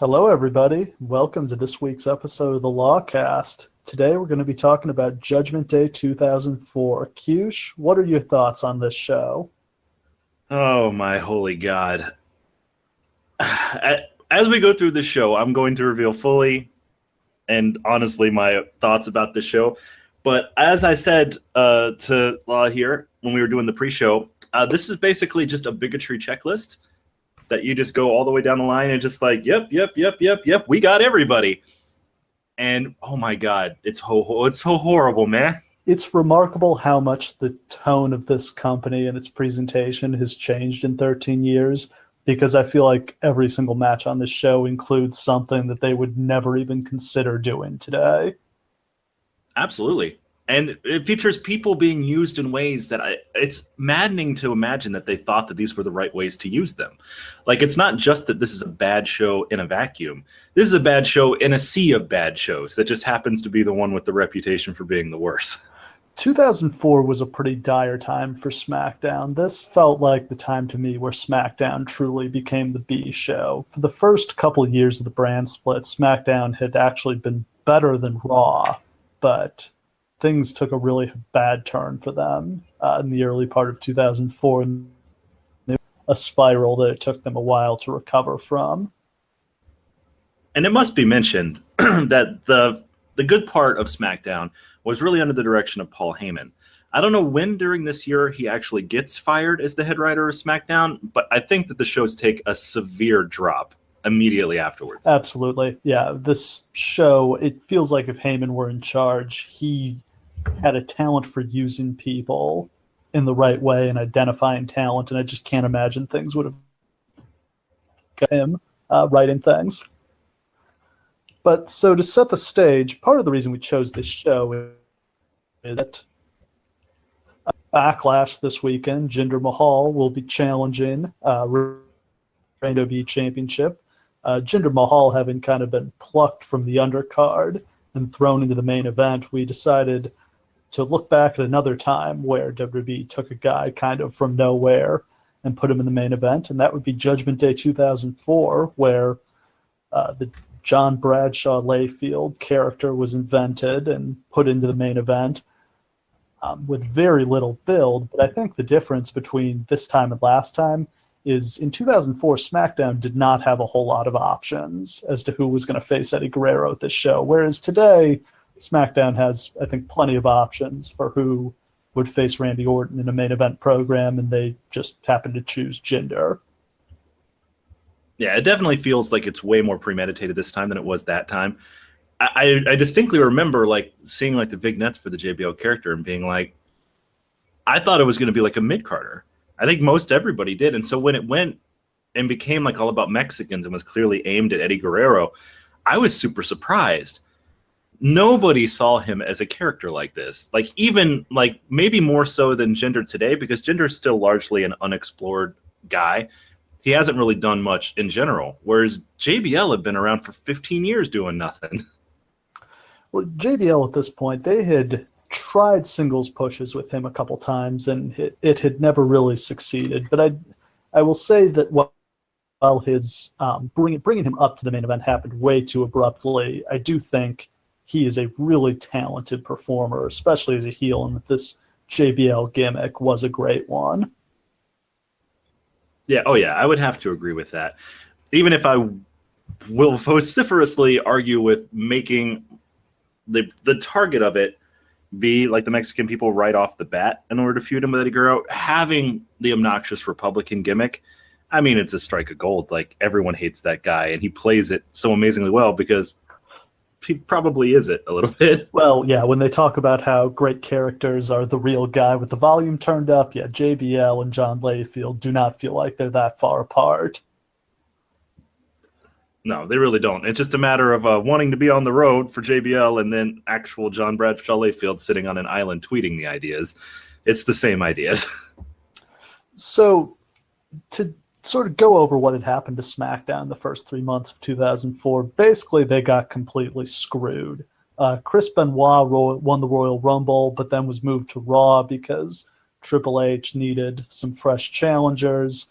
Hello, everybody. Welcome to this week's episode of the Lawcast. Today, we're going to be talking about Judgment Day 2004. Cush, what are your thoughts on this show? Oh, my holy God. As we go through the show, I'm going to reveal fully and honestly my thoughts about the show. But as I said to Law here when we were doing the pre-show, this is basically just a bigotry checklist that you just go all the way down the line and just like, yep, we got everybody. And oh my God, it's so horrible, man. It's remarkable how much the tone of this company and its presentation has changed in 13 years, because I feel like every single match on this show includes something that they would never even consider doing today. Absolutely. And it features people being used in ways that it's maddening to imagine that they thought that these were the right ways to use them. Like, it's not just that this is a bad show in a vacuum. This is a bad show in a sea of bad shows that just happens to be the one with the reputation for being the worst. 2004 was a pretty dire time for SmackDown. This felt like the time to me where SmackDown truly became the B show. For the first couple of years of the brand split, SmackDown had actually been better than Raw, but things took a really bad turn for them in the early part of 2004, and a spiral that it took them a while to recover from. And it must be mentioned that the good part of SmackDown was really under the direction of Paul Heyman. I don't know when during this year he actually gets fired as the head writer of SmackDown, but I think that the shows take a severe drop immediately afterwards. Absolutely. Yeah, this show, it feels like if Heyman were in charge, he had a talent for using people in the right way and identifying talent, and I just can't imagine things would have got him writing things. But so to set the stage, part of the reason we chose this show is that Backlash this weekend, Jinder Mahal will be challenging WWE Championship. Jinder Mahal having kind of been plucked from the undercard and thrown into the main event, we decided to look back at another time where WWE took a guy kind of from nowhere and put him in the main event, and that would be Judgment Day 2004, where the John Bradshaw Layfield character was invented and put into the main event with very little build. But I think the difference between this time and last time is in 2004, SmackDown did not have a whole lot of options as to who was going to face Eddie Guerrero at this show, whereas today, SmackDown has, I think, plenty of options for who would face Randy Orton in a main event program, and they just happened to choose Jinder. Yeah, it definitely feels like it's way more premeditated this time than it was that time. I distinctly remember like seeing like the vignettes for the JBL character and being like, I thought it was going to be like a mid-carder. I think most everybody did. And so when it went and became like all about Mexicans and was clearly aimed at Eddie Guerrero, I was super surprised. Nobody saw him as a character like this. Like, even like maybe more so than Jinder today, because Jinder's still largely an unexplored guy. He hasn't really done much in general, whereas JBL had been around for 15 years doing nothing. Well, JBL at this point, they had tried singles pushes with him a couple times, and it had never really succeeded. But I will say that while his bringing him up to the main event happened way too abruptly, I do think he is a really talented performer, especially as a heel, and that this JBL gimmick was a great one. Yeah, oh yeah, I would have to agree with that. Even if I will vociferously argue with making the target of it be like the Mexican people right off the bat in order to feud him with Eddie Guerrero, having the obnoxious Republican gimmick, I mean, it's a strike of gold. Like, everyone hates that guy, and he plays it so amazingly well because he probably is it a little bit. Well, yeah, when they talk about how great characters are the real guy with the volume turned up, yeah, JBL and John Layfield do not feel like they're that far apart. No, they really don't. It's just a matter of wanting to be on the road for JBL and then actual John Bradshaw Layfield sitting on an island tweeting the ideas. It's the same ideas. So, to sort of go over what had happened to SmackDown the first 3 months of 2004, basically they got completely screwed. Chris Benoit won the Royal Rumble, but then was moved to Raw because Triple H needed some fresh challengers.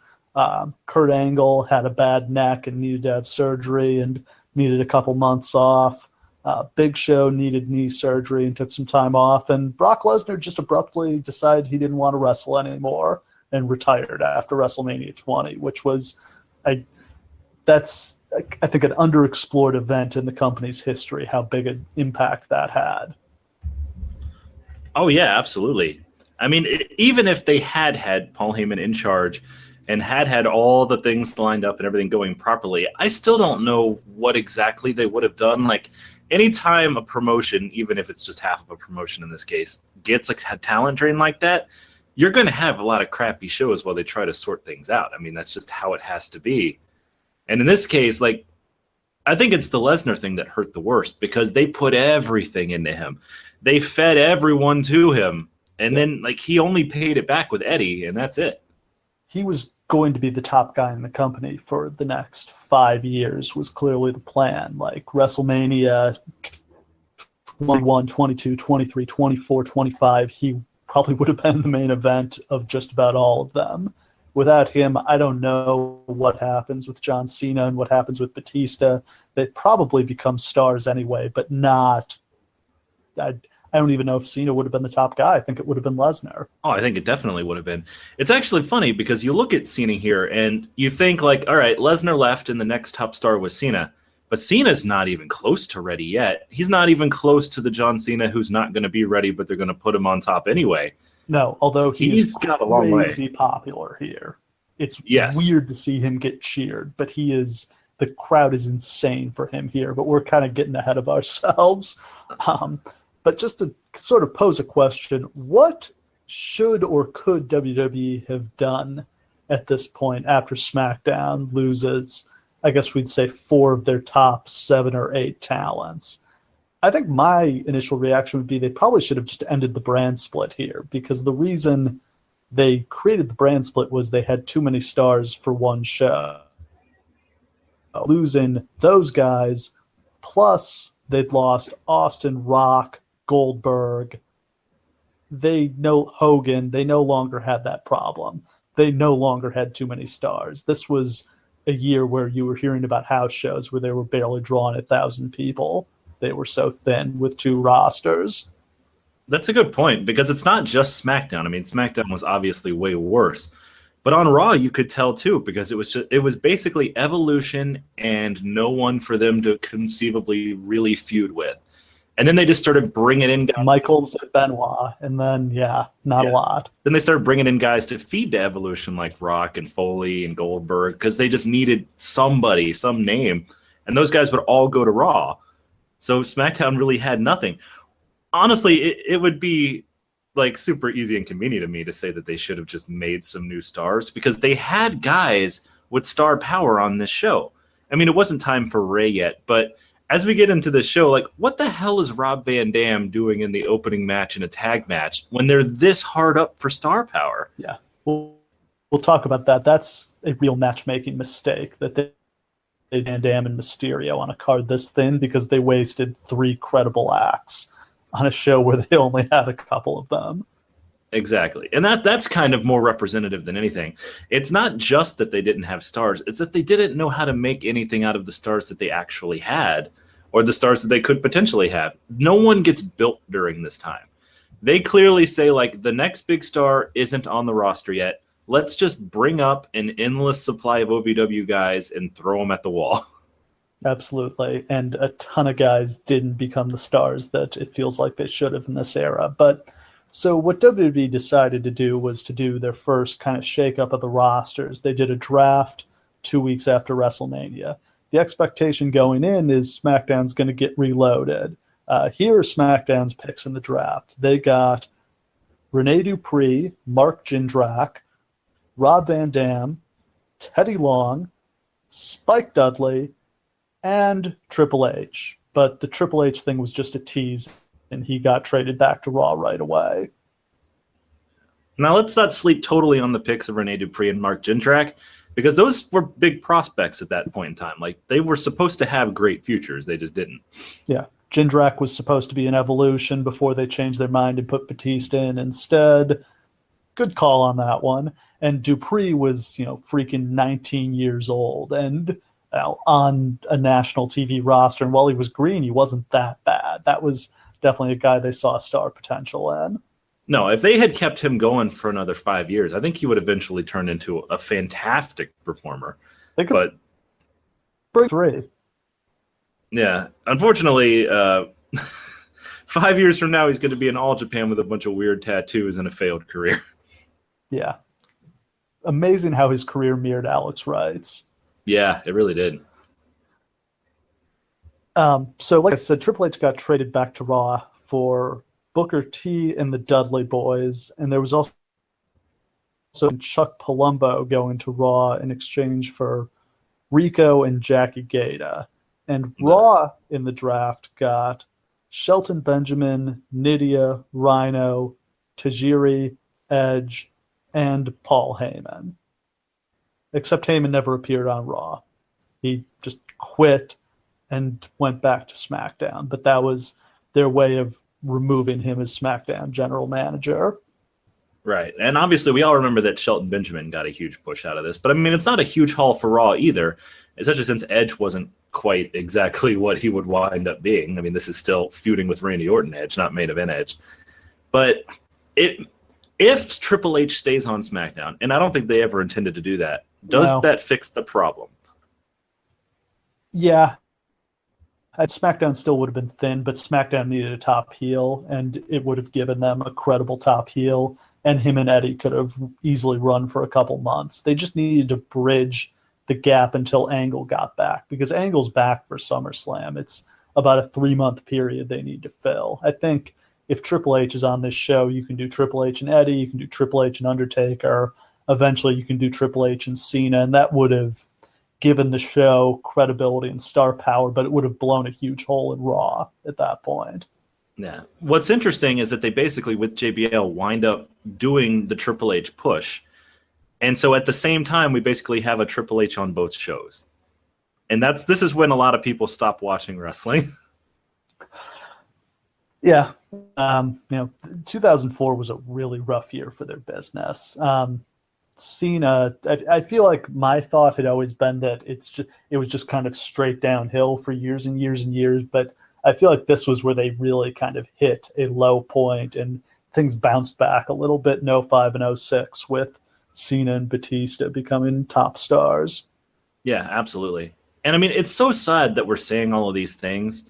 Kurt Angle had a bad neck and needed to have surgery and needed a couple months off. Big Show needed knee surgery and took some time off. And Brock Lesnar just abruptly decided he didn't want to wrestle anymore and retired after WrestleMania 20, which was, I think, an underexplored event in the company's history, how big an impact that had. Oh, yeah, absolutely. I mean, even if they had Paul Heyman in charge and had all the things lined up and everything going properly, I still don't know what exactly they would have done. Like, anytime a promotion, even if it's just half of a promotion in this case, gets like a talent drain like that, you're going to have a lot of crappy shows while they try to sort things out. I mean, that's just how it has to be. And in this case, like, I think it's the Lesnar thing that hurt the worst because they put everything into him. They fed everyone to him. And then, like, he only paid it back with Eddie, and that's it. He was going to be the top guy in the company for the next 5 years was clearly the plan. Like, WrestleMania 21, 22, 23, 24, 25, he probably would have been the main event of just about all of them. Without him, I don't know what happens with John Cena and what happens with Batista. They probably become stars anyway, but not... I don't even know if Cena would have been the top guy. I think it would have been Lesnar. Oh, I think it definitely would have been. It's actually funny because you look at Cena here and you think like, all right, Lesnar left and the next top star was Cena. But Cena's not even close to ready yet. He's not even close to the John Cena who's not going to be ready, but they're going to put him on top anyway. No, although he's got a long way. Crazy popular here. It's Yes. weird to see him get cheered, but the crowd is insane for him here, but we're kind of getting ahead of ourselves. But just to sort of pose a question, what should or could WWE have done at this point after SmackDown loses, I guess we'd say, 4 of their top 7 or 8 talents? I think my initial reaction would be they probably should have just ended the brand split here, because the reason they created the brand split was they had too many stars for one show. Losing those guys, plus they'd lost Austin, Rock, Goldberg. They know Hogan. They no longer had that problem. They no longer had too many stars. This was a year where you were hearing about house shows where they were barely drawing 1,000 people. They were so thin with 2 rosters. That's a good point because it's not just SmackDown. I mean, SmackDown was obviously way worse. But on Raw, you could tell too, because it was basically Evolution and no one for them to conceivably really feud with. And then they just started bringing in guys. Michaels and Benoit, and then, not a lot. Then they started bringing in guys to feed to Evolution like Rock and Foley and Goldberg because they just needed somebody, some name. And those guys would all go to Raw. So SmackDown really had nothing. Honestly, it would be like super easy and convenient to me to say that they should have just made some new stars because they had guys with star power on this show. I mean, it wasn't time for Ray yet, but as we get into this show, like, what the hell is Rob Van Dam doing in the opening match in a tag match when they're this hard up for star power? Yeah, we'll talk about that. That's a real matchmaking mistake that they Van Dam and Mysterio on a card this thin because they wasted 3 credible acts on a show where they only had a couple of them. Exactly. And that's kind of more representative than anything. It's not just that they didn't have stars. It's that they didn't know how to make anything out of the stars that they actually had or the stars that they could potentially have. No one gets built during this time. They clearly say, like, the next big star isn't on the roster yet. Let's just bring up an endless supply of OVW guys and throw them at the wall. Absolutely. And a ton of guys didn't become the stars that it feels like they should have in this era. But so what WWE decided to do was to do their first kind of shake-up of the rosters. They did a draft 2 weeks after WrestleMania. The expectation going in is SmackDown's going to get reloaded. Here are SmackDown's picks in the draft. They got Rene Dupree, Mark Jindrak, Rob Van Dam, Teddy Long, Spike Dudley, and Triple H. But the Triple H thing was just a tease, and he got traded back to Raw right away. Now, let's not sleep totally on the picks of Rene Dupree and Mark Jindrak, because those were big prospects at that point in time. Like, they were supposed to have great futures. They just didn't. Yeah. Jindrak was supposed to be an Evolution before they changed their mind and put Batista in instead. good call on that one. And Dupree was, freaking 19 years old and on a national TV roster. And while he was green, he wasn't that bad. That was definitely a guy they saw star potential in. No, if they had kept him going for another 5 years, I think he would eventually turn into a fantastic performer. They could But break 3. yeah, unfortunately, 5 years from now, he's going to be in All Japan with a bunch of weird tattoos and a failed career. Yeah. Amazing how his career mirrored Alex Wright's. Yeah, it really did. So like I said, Triple H got traded back to Raw for Booker T and the Dudley Boys, and there was also Chuck Palumbo going to Raw in exchange for Rico and Jackie Gata. And Raw in the draft got Shelton Benjamin, Nydia, Rhino, Tajiri, Edge, and Paul Heyman. Except Heyman never appeared on Raw. He just quit and went back to SmackDown. But that was their way of removing him as SmackDown general manager. Right. And obviously we all remember that Shelton Benjamin got a huge push out of this. But I mean, it's not a huge haul for Raw either, especially since Edge wasn't quite exactly what he would wind up being. I mean, this is still feuding with Randy Orton Edge, not main event Edge. But if Triple H stays on SmackDown, and I don't think they ever intended to do that, does that fix the problem? Yeah. SmackDown still would have been thin, but SmackDown needed a top heel, and it would have given them a credible top heel, and him and Eddie could have easily run for a couple months. They just needed to bridge the gap until Angle got back, because Angle's back for SummerSlam. It's about a 3-month period they need to fill. I think if Triple H is on this show, you can do Triple H and Eddie, you can do Triple H and Undertaker, eventually you can do Triple H and Cena, and that would have given the show credibility and star power, but it would have blown a huge hole in Raw at that point. Yeah. What's interesting is that they basically, with JBL, wind up doing the Triple H push. And so at the same time, we basically have a Triple H on both shows. And this is when a lot of people stop watching wrestling. Yeah. 2004 was a really rough year for their business. Cena, I feel like my thought had always been that it was just kind of straight downhill for years and years and years, but I feel like this was where they really kind of hit a low point and things bounced back a little bit in 05 and 06 with Cena and Batista becoming top stars. Yeah, absolutely. And I mean, it's so sad that we're saying all of these things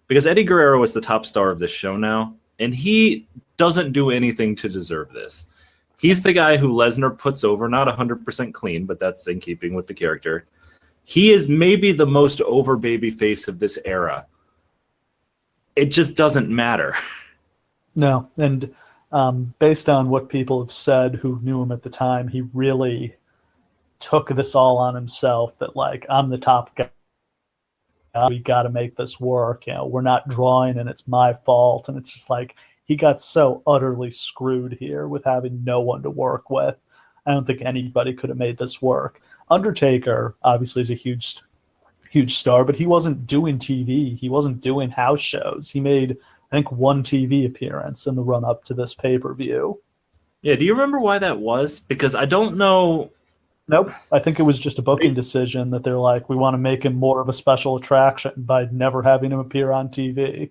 because Eddie Guerrero is the top star of this show now, and he doesn't do anything to deserve this. He's the guy who Lesnar puts over, not 100% clean, but that's in keeping with the character. He is maybe the most over baby face of this era. It just doesn't matter. No, and based on what people have said who knew him at the time, he really took this all on himself that, like, I'm the top guy. We got to make this work. We're not drawing and it's my fault. And it's just like, he got so utterly screwed here with having no one to work with. I don't think anybody could have made this work. Undertaker obviously is a huge star, but he wasn't doing TV. He wasn't doing house shows. He made, I think, one TV appearance in the run-up to this pay-per-view. Yeah, do you remember why that was? Because I don't know. Nope. I think it was just a booking decision that they're like, we want to make him more of a special attraction by never having him appear on TV.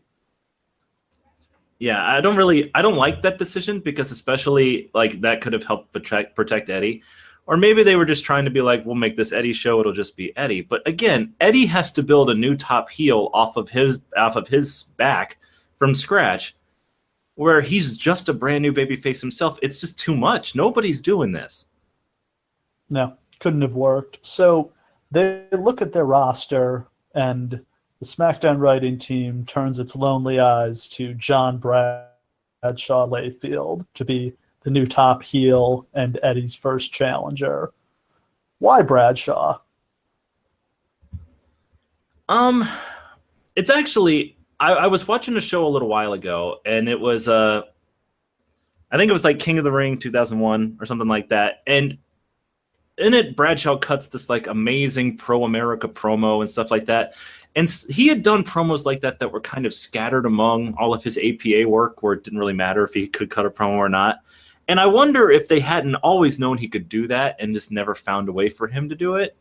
Yeah, I don't like that decision because especially like that could have helped protect Eddie. Or maybe they were just trying to be like, we'll make this Eddie show, it'll just be Eddie. But again, Eddie has to build a new top heel off of his back from scratch, where he's just a brand new babyface himself. It's just too much. Nobody's doing this. No, couldn't have worked. So they look at their roster, and the SmackDown writing team turns its lonely eyes to John Bradshaw Layfield to be the new top heel and Eddie's first challenger. Why Bradshaw? It's actually, I was watching a show a little while ago, and it was I think it was like King of the Ring 2001 or something like that, and in it Bradshaw cuts this like amazing pro-America promo and stuff like that, and he had done promos like that were kind of scattered among all of his APA work where it didn't really matter if he could cut a promo or not. And I wonder if they hadn't always known he could do that and just never found a way for him to do it.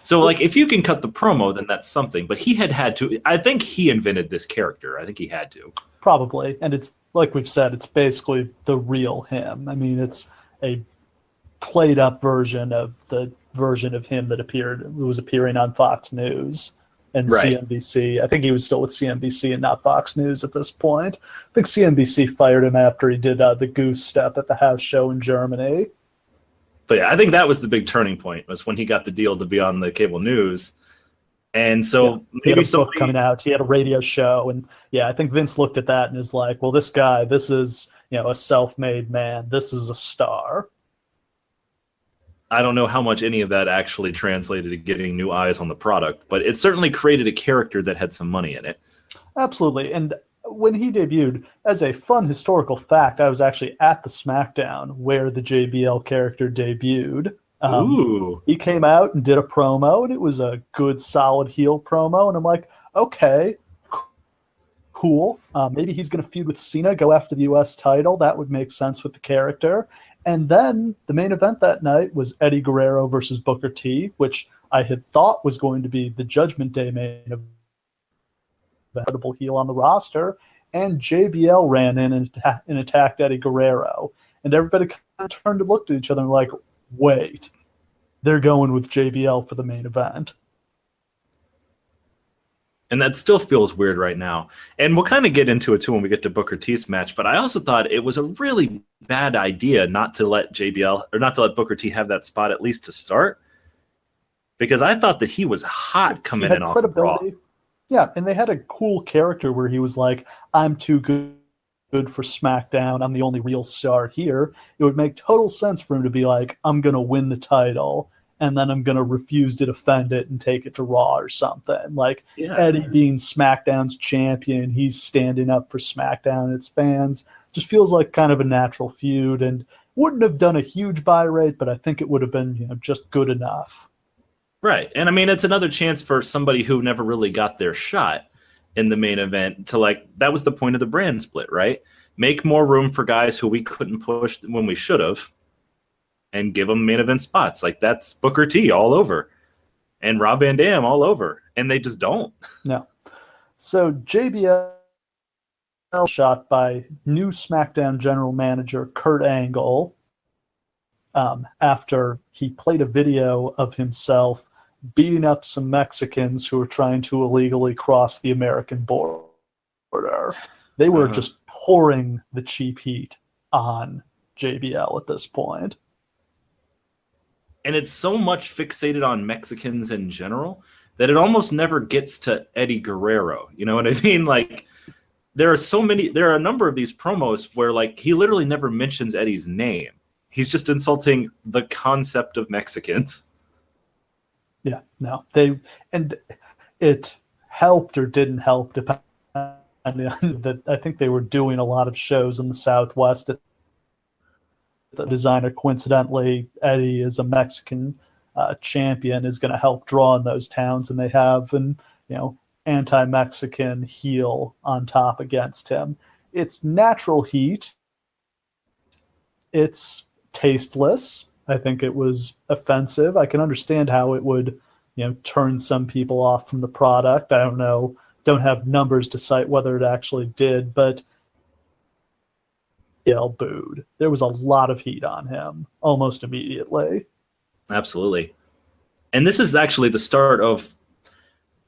So, like, if you can cut the promo, then that's something. But he had to. I think he invented this character. I think he had to. Probably. And it's, like we've said, it's basically the real him. I mean, it's a played-up version of the version of him that was appearing on Fox News and CNBC. I think he was still with CNBC and not Fox News at this point. I think CNBC fired him after he did the goose step at the house show in Germany. But yeah, I think that was the big turning point, was when he got the deal to be on the cable news. And so he had a book coming out. He had a radio show. And I think Vince looked at that and is like, well, this guy, this is, a self-made man. This is a star. I don't know how much any of that actually translated to getting new eyes on the product, but it certainly created a character that had some money in it. Absolutely. And when he debuted, as a fun historical fact, I was actually at the SmackDown where the JBL character debuted. He came out and did a promo, and it was a good, solid heel promo. And I'm like, okay, cool. Maybe he's going to feud with Cena, go after the U.S. title. That would make sense with the character. And then the main event that night was Eddie Guerrero versus Booker T, which I had thought was going to be the Judgment Day main event. Incredible heel on the roster, and JBL ran in and attacked Eddie Guerrero. And everybody kind of turned and looked at each other and were like, wait, they're going with JBL for the main event. And that still feels weird right now. And we'll kind of get into it too when we get to Booker T's match, but I also thought it was a really bad idea not to let Booker T have that spot at least to start, because I thought that he was hot coming in off of Raw. Yeah, and they had a cool character where he was like, I'm too good for SmackDown. I'm the only real star here. It would make total sense for him to be like, I'm going to win the title, and then I'm going to refuse to defend it and take it to Raw or something. Like, Eddie being SmackDown's champion, he's standing up for SmackDown and its fans. Just feels like kind of a natural feud, and wouldn't have done a huge buy rate, but I think it would have been just good enough. Right. And I mean, it's another chance for somebody who never really got their shot in the main event to, that was the point of the brand split, right? Make more room for guys who we couldn't push when we should have and give them main event spots. Like, that's Booker T all over and Rob Van Dam all over. And they just don't. No. So JBL shot by new SmackDown general manager Kurt Angle after he played a video of himself beating up some Mexicans who were trying to illegally cross the American border. They were just pouring the cheap heat on JBL at this point. And it's so much fixated on Mexicans in general that it almost never gets to Eddie Guerrero. You know what I mean? Like, there are a number of these promos where, he literally never mentions Eddie's name. He's just insulting the concept of Mexicans. Yeah, no. It helped or didn't help depending on that. I think they were doing a lot of shows in the Southwest. The designer, coincidentally, Eddie is a Mexican champion, is going to help draw in those towns, and they have an anti-Mexican heel on top against him. It's natural heat. It's tasteless. I think it was offensive. I can understand how it would, turn some people off from the product. I don't know. Don't have numbers to cite whether it actually did, but booed. There was a lot of heat on him almost immediately. Absolutely. And this is actually the start of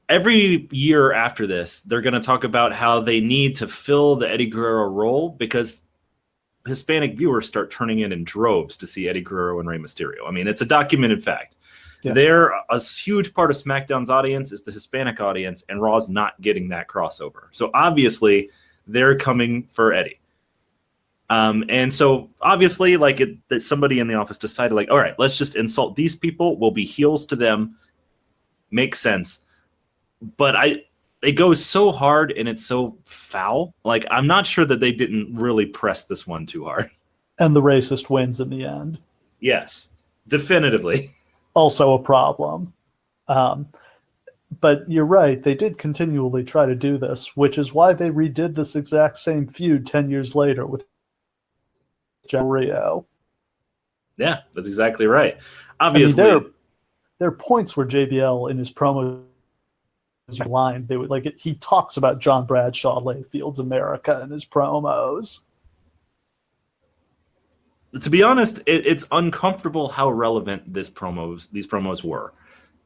every year after this. They're going to talk about how they need to fill the Eddie Guerrero role because Hispanic viewers start turning in droves to see Eddie Guerrero and Rey Mysterio. I mean, it's a documented fact. Yeah. They're a huge part of SmackDown's audience is the Hispanic audience, and Raw's not getting that crossover. So obviously, they're coming for Eddie. And so obviously, that somebody in the office decided, all right, let's just insult these people. We'll be heels to them. Makes sense. But it goes so hard and it's so foul. I'm not sure that they didn't really press this one too hard. And the racist wins in the end. Yes, definitively. Also a problem. But you're right. They did continually try to do this, which is why they redid this exact same feud 10 years later with Rio. Yeah, that's exactly right. Obviously, there are points where JBL in his promo lines, they would like it. He talks about John Bradshaw Layfield's America in his promos. To be honest, it's uncomfortable how relevant these promos were.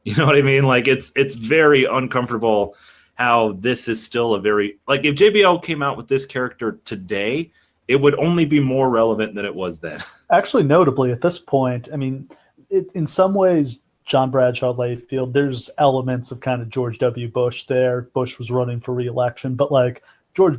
You know what I mean? Like it's very uncomfortable how this is still a very, like, if JBL came out with this character today, it would only be more relevant than it was then. Actually, notably at this point, I mean, in some ways, John Bradshaw Layfield, there's elements of kind of George W. Bush there. Bush was running for re-election, but like George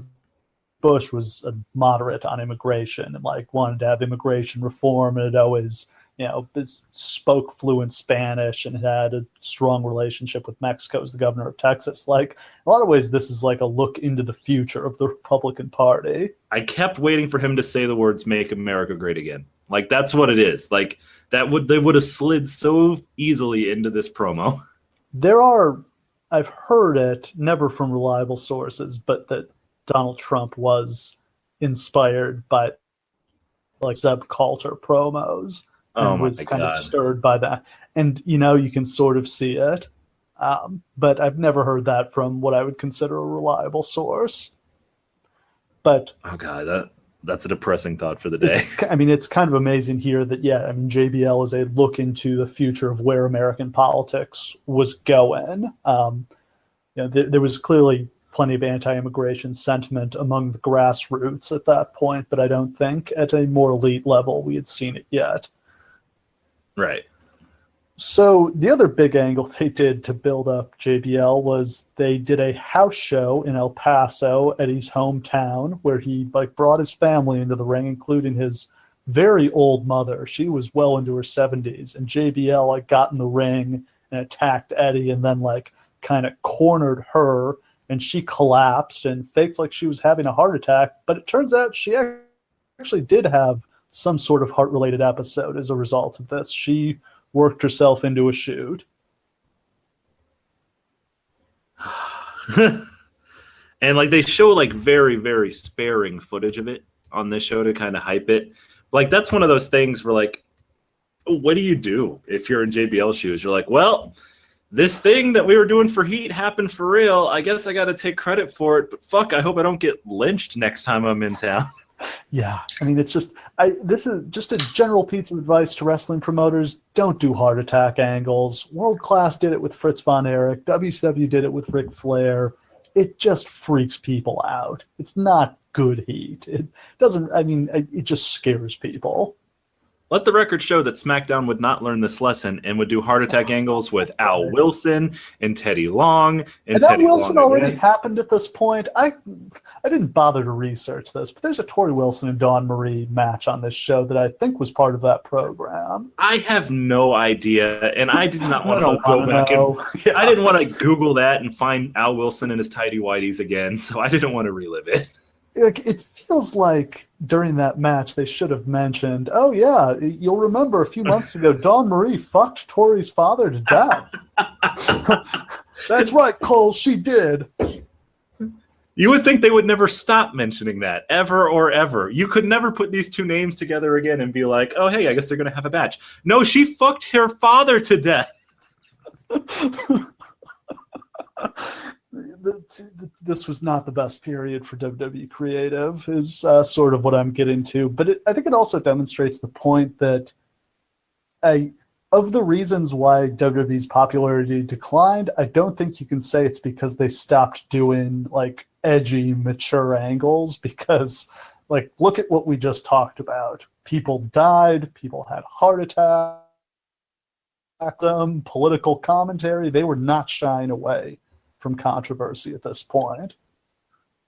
Bush was a moderate on immigration and like wanted to have immigration reform, and it always, you know, spoke fluent Spanish and had a strong relationship with Mexico as the governor of Texas. Like, in a lot of ways, this is like a look into the future of the Republican Party. I kept waiting for him to say the words "Make America Great Again." Like, that's what it is. Like, they would have slid so easily into this promo. I've heard it, never from reliable sources, but that Donald Trump was inspired by like subculture promos. And was kind of stirred by that. And, you know, you can sort of see it. But I've never heard that from what I would consider a reliable source. But oh, God, that's a depressing thought for the day. It's kind of amazing here that, JBL is a look into the future of where American politics was going. There was clearly plenty of anti-immigration sentiment among the grassroots at that point, but I don't think at a more elite level we had seen it yet. Right. So the other big angle they did to build up JBL was they did a house show in El Paso, Eddie's hometown, where he brought his family into the ring, including his very old mother. She was well into her 70s, and JBL got in the ring and attacked Eddie, and then kind of cornered her, and she collapsed and faked like she was having a heart attack. But it turns out she actually did have some sort of heart-related episode as a result of this. She worked herself into a shoot. And they show very, very sparing footage of it on this show to kind of hype it. That's one of those things where what do you do if you're in JBL shoes? You're like, well, this thing that we were doing for Heat happened for real. I guess I got to take credit for it, but fuck, I hope I don't get lynched next time I'm in town. Yeah, it's just this is just a general piece of advice to wrestling promoters. Don't do heart attack angles. World Class did it with Fritz von Erich. WCW did it with Ric Flair. It just freaks people out. It's not good heat. It doesn't, it just scares people. Let the record show that SmackDown would not learn this lesson and would do heart attack angles with Al Wilson and Teddy Long. And Al Wilson already happened at this point. I didn't bother to research this, but there's a Tori Wilson and Dawn Marie match on this show that I think was part of that program. I have no idea, and I did not want to go back and I didn't want to Google that and find Al Wilson and his tighty-whities again, so I didn't want to relive it. It feels like during that match they should have mentioned, oh yeah, you'll remember a few months ago Dawn Marie fucked Tori's father to death. That's right, Cole, she did. You would think they would never stop mentioning that, ever or ever. You could never put these two names together again and be like, oh hey, I guess they're going to have a match. No, she fucked her father to death. This was not the best period for WWE Creative, is sort of what I'm getting to. But I think it also demonstrates the point that of the reasons why WWE's popularity declined, I don't think you can say it's because they stopped doing edgy, mature angles, because look at what we just talked about. People died, people had heart attacks, political commentary. They were not shying away from controversy at this point.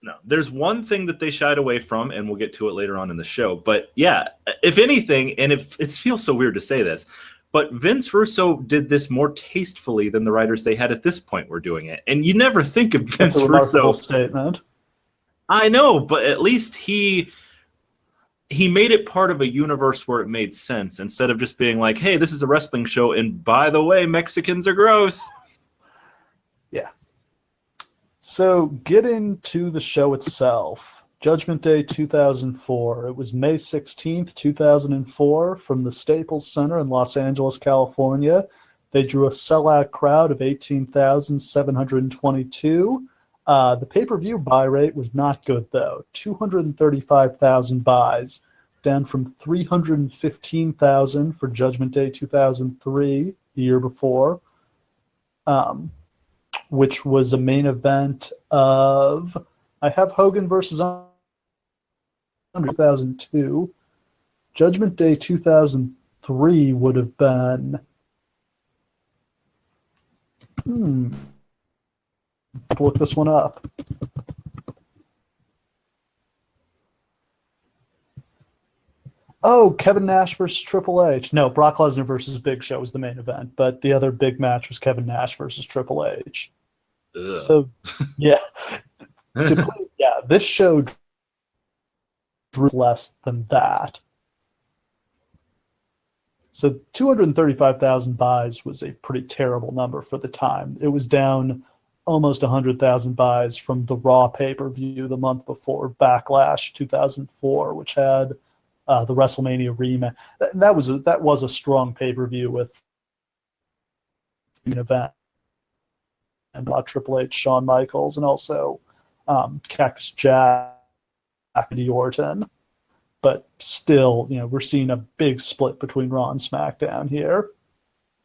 No, there's one thing that they shied away from, and we'll get to it later on in the show. But yeah, if anything, and if it feels so weird to say this, but Vince Russo did this more tastefully than the writers they had at this point were doing it. And you never think of Vince That's a Russo. remarkable statement. I know, but at least he made it part of a universe where it made sense, instead of just being like, hey, this is a wrestling show, and by the way, Mexicans are gross. Yeah. So getting to the show itself, Judgment Day 2004. It was May 16th, 2004, from the Staples Center in Los Angeles, California. They drew a sellout crowd of 18,722. The pay-per-view buy rate was not good, though. 235,000 buys, down from 315,000 for Judgment Day 2003, the year before, which was a main event of, I have Hogan versus 2002. Judgment Day 2003 would have been... look this one up. Oh, Kevin Nash versus Triple H. No, Brock Lesnar versus Big Show was the main event, but the other big match was Kevin Nash versus Triple H. Ugh. So, yeah. This show drew less than that. So 235,000 buys was a pretty terrible number for the time. It was down almost 100,000 buys from the Raw pay-per-view the month before, Backlash 2004, which had the WrestleMania rematch. That was a strong pay-per-view with an event and Triple H, Shawn Michaels, and also Cactus Jack, Randy Orton. But still, we're seeing a big split between Raw and SmackDown here.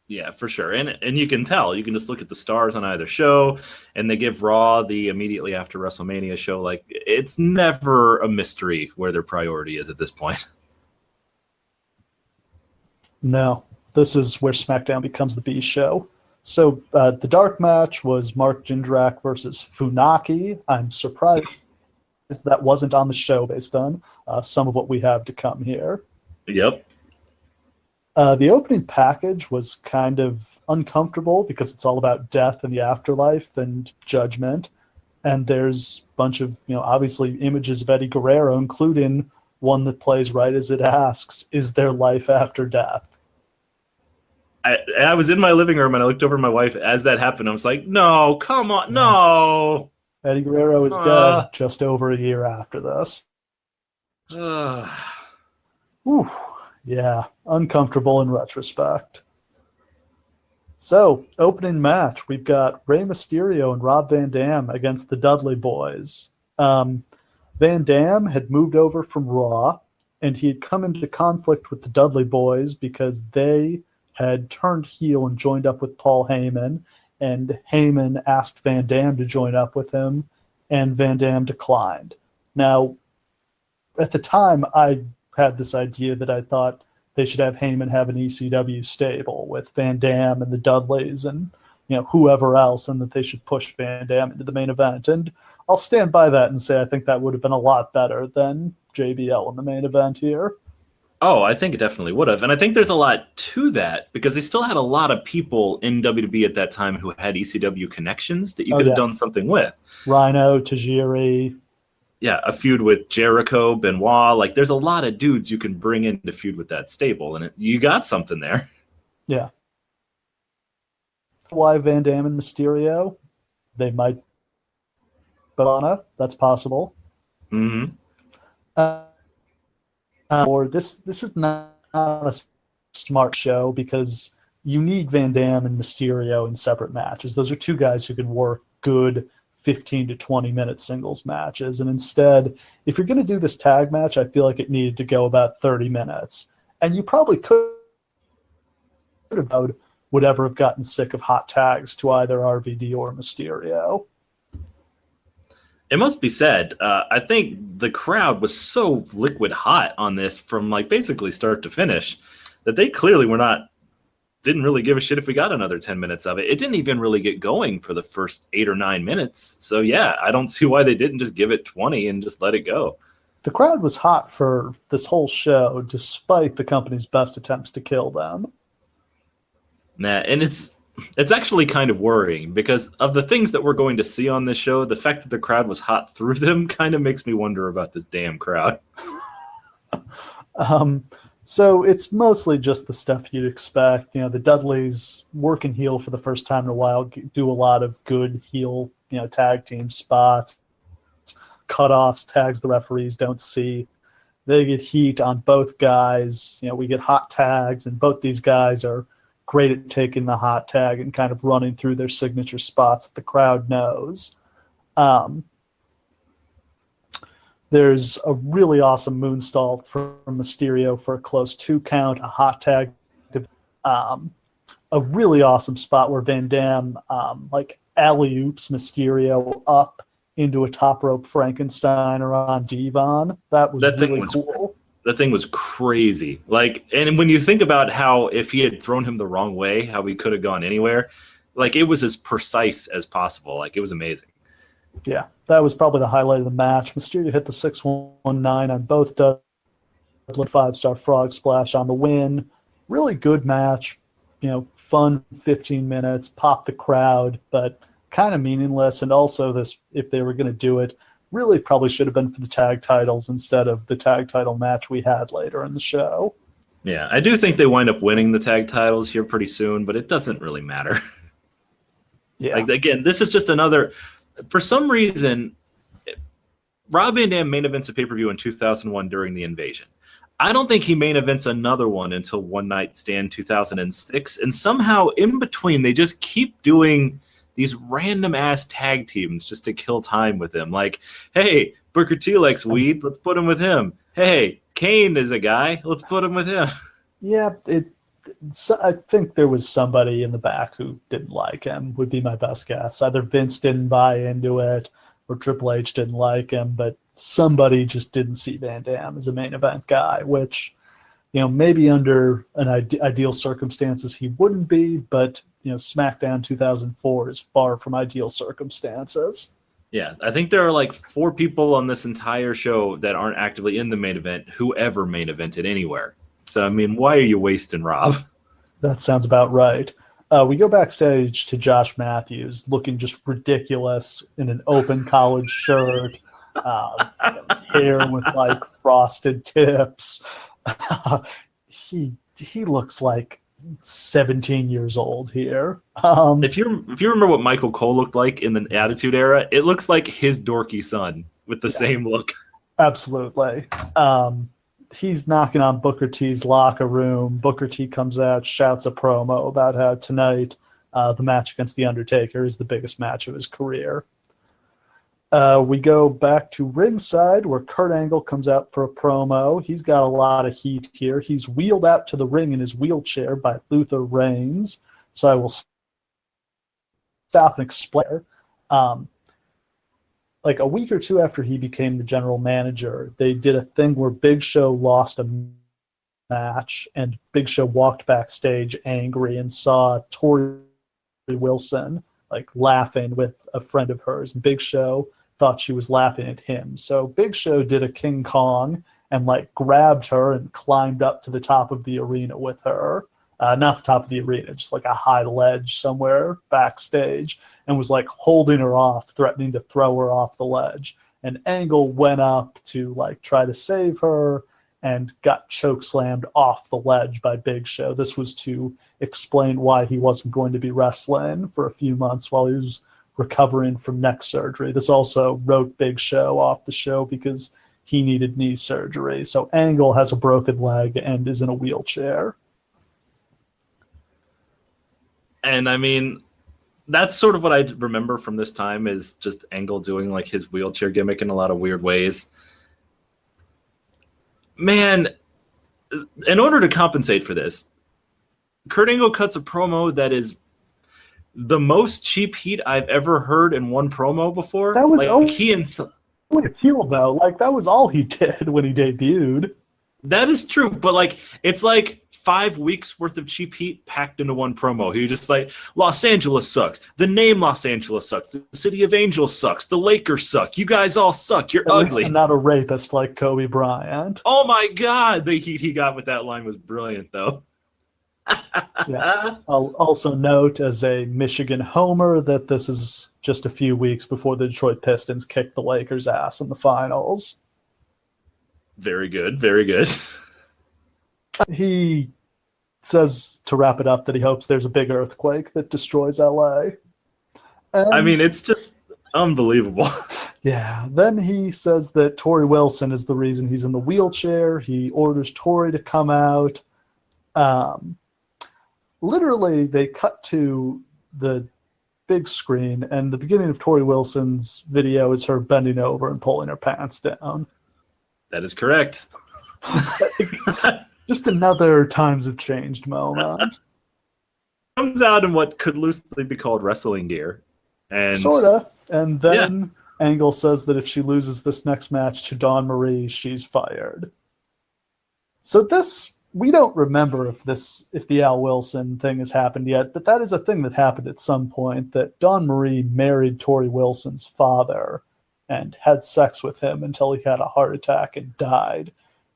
Yeah, for sure. And you can tell. You can just look at the stars on either show, and they give Raw the immediately after WrestleMania show. Like, it's never a mystery where their priority is at this point. No, this is where SmackDown becomes the B show. So the dark match was Mark Jindrak versus Funaki. I'm surprised that wasn't on the show based on some of what we have to come here. Yep. The opening package was kind of uncomfortable because it's all about death and the afterlife and judgment. And there's a bunch of, obviously images of Eddie Guerrero, including one that plays right as it asks, is there life after death? I was in my living room and I looked over at my wife as that happened. I was like, no, come on, no. Eddie Guerrero is dead just over a year after this. Whew. Yeah, uncomfortable in retrospect. So, opening match, we've got Rey Mysterio and Rob Van Dam against the Dudley Boys. Van Dam had moved over from Raw, and he had come into conflict with the Dudley Boys because they had turned heel and joined up with Paul Heyman, and Heyman asked Van Dam to join up with him, and Van Dam declined. Now, at the time, I had this idea that I thought they should have Heyman have an ECW stable with Van Dam and the Dudleys and whoever else, and that they should push Van Dam into the main event. And I'll stand by that and say I think that would have been a lot better than JBL in the main event here. Oh, I think it definitely would have. And I think there's a lot to that because they still had a lot of people in WWE at that time who had ECW connections that you could have done something with. Rhino, Tajiri. Yeah, a feud with Jericho, Benoit. Like, there's a lot of dudes you can bring in to feud with that stable, and you got something there. Yeah. Why Van Dam and Mysterio? They might. Bonana, that's possible. Mm-hmm. Or this is not a smart show because you need Van Dam and Mysterio in separate matches. Those are two guys who can work good 15 to 20 minute singles matches. And instead, if you're going to do this tag match, I feel like it needed to go about 30 minutes. And you probably could have would ever have gotten sick of hot tags to either RVD or Mysterio. It must be said, I think the crowd was so liquid hot on this from basically start to finish that they clearly didn't really give a shit if we got another 10 minutes of it. It didn't even really get going for the first 8 or 9 minutes. So yeah, I don't see why they didn't just give it 20 and just let it go. The crowd was hot for this whole show, despite the company's best attempts to kill them. Nah, and it's actually kind of worrying because of the things that we're going to see on this show, the fact that the crowd was hot through them kind of makes me wonder about this damn crowd. So it's mostly just the stuff you'd expect. The Dudleys working heel for the first time in a while, do a lot of good heel, tag team spots. cutoffs, tags the referees don't see. They get heat on both guys. We get hot tags, and both these guys are great at taking the hot tag and kind of running through their signature spots that the crowd knows. There's a really awesome moonsault from Mysterio for a close 2 count, a hot tag. A really awesome spot where Van Dam alley-oops Mysterio up into a top rope Frankenstein or on Devon. That was really cool. That thing was crazy. And when you think about how if he had thrown him the wrong way, how he could have gone anywhere, it was as precise as possible. It was amazing. Yeah, that was probably the highlight of the match. Mysterio hit the 619 on both Dudley, 5-star frog splash on the win. Really good match. Fun 15 minutes, pop the crowd, but kind of meaningless. And also this, if they were going to do it, really probably should have been for the tag titles instead of the tag title match we had later in the show. Yeah, I do think they wind up winning the tag titles here pretty soon, but it doesn't really matter. Yeah. Again, this is just another, for some reason, Rob Van Dam main events a pay-per-view in 2001 during the Invasion. I don't think he main events another one until One Night Stand 2006. And somehow in between, they just keep doing these random ass tag teams just to kill time with him. Hey, Booker T likes weed. Let's put him with him. Hey, Kane is a guy. Let's put him with him. Yeah, I think there was somebody in the back who didn't like him, would be my best guess. Either Vince didn't buy into it or Triple H didn't like him, but somebody just didn't see Van Dam as a main event guy, which, maybe under an ideal circumstances he wouldn't be, but, SmackDown 2004 is far from ideal circumstances. Yeah, I think there are 4 people on this entire show that aren't actively in the main event who ever main evented anywhere. So, why are you wasting Rob? That sounds about right. We go backstage to Josh Matthews looking just ridiculous in an open college shirt, hair with frosted tips. He looks like 17 years old here. If you remember what Michael Cole looked like in the Attitude Era, it looks like his dorky son with the same look. Absolutely. He's knocking on Booker T's locker room. Booker T comes out, shouts a promo about how tonight the match against The Undertaker is the biggest match of his career. We go back to ringside where Kurt Angle comes out for a promo. He's got a lot of heat here. He's wheeled out to the ring in his wheelchair by Luther Reigns. So I will stop and explain. A week or two after he became the general manager, they did a thing where Big Show lost a match, and Big Show walked backstage angry and saw Tori Wilson laughing with a friend of hers. And Big Show thought she was laughing at him. So Big Show did a King Kong and grabbed her and climbed up to the top of the arena with her. Not the top of the arena, just a high ledge somewhere backstage, and was holding her off, threatening to throw her off the ledge. And Angle went up to try to save her and got chokeslammed off the ledge by Big Show. This was to explain why he wasn't going to be wrestling for a few months while he was recovering from neck surgery. This also wrote Big Show off the show because he needed knee surgery. So Angle has a broken leg and is in a wheelchair. And that's sort of what I remember from this time, is just Angle doing his wheelchair gimmick in a lot of weird ways. Man, in order to compensate for this, Kurt Angle cuts a promo that is the most cheap heat I've ever heard in one promo before. That was he and heel though. That was all he did when he debuted. That is true, but it's 5 weeks worth of cheap heat packed into one promo. He was just Los Angeles sucks. The name Los Angeles sucks. The City of Angels sucks. The Lakers suck. You guys all suck. You're ugly. I'm not a rapist like Kobe Bryant. Oh my God. The heat he got with that line was brilliant, though. Yeah. I'll also note as a Michigan homer that this is just a few weeks before the Detroit Pistons kicked the Lakers' ass in the finals. Very good. Very good. He says, to wrap it up, that he hopes there's a big earthquake that destroys LA. It's just unbelievable. Yeah, then he says that Tori Wilson is the reason he's in the wheelchair. He orders Tori to come out. Um, Literally, they cut to the big screen, and the beginning of Tori Wilson's video is her bending over and pulling her pants down. That is correct. Just another times have changed moment. Comes out in what could loosely be called wrestling gear. And Sorta. And then Angle says that if she loses this next match to Dawn Marie, she's fired. So this, we don't remember if the Al Wilson thing has happened yet, but that is a thing that happened at some point, that Dawn Marie married Tori Wilson's father and had sex with him until he had a heart attack and died.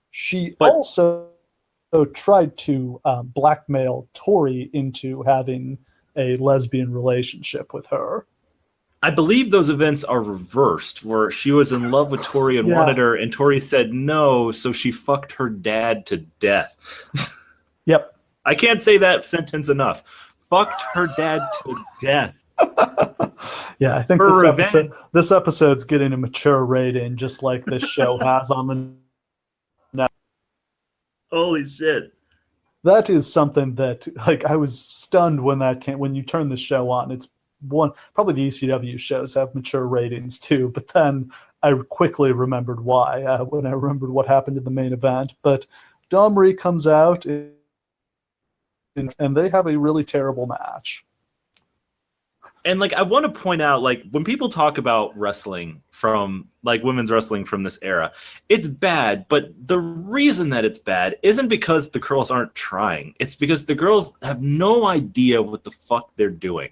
She also tried to blackmail Tori into having a lesbian relationship with her. I believe those events are reversed, where she was in love with Tori and wanted her, and Tori said no, so she fucked her dad to death. Yep. I can't say that sentence enough. Fucked her dad to death. Yeah, I think this episode's getting a mature rating, just like this show has on the net. Holy shit. That is something that, like, I was stunned when that came. When you turn the show on, it's probably the ECW shows have mature ratings too, but then I quickly remembered why when I remembered what happened in the main event. But Dawn Marie comes out, and they have a really terrible match. And, like, I want to point out, like, when people talk about wrestling from, like, women's wrestling from this era, it's bad, but the reason that it's bad isn't because the girls aren't trying. It's because the girls have no idea what the fuck they're doing.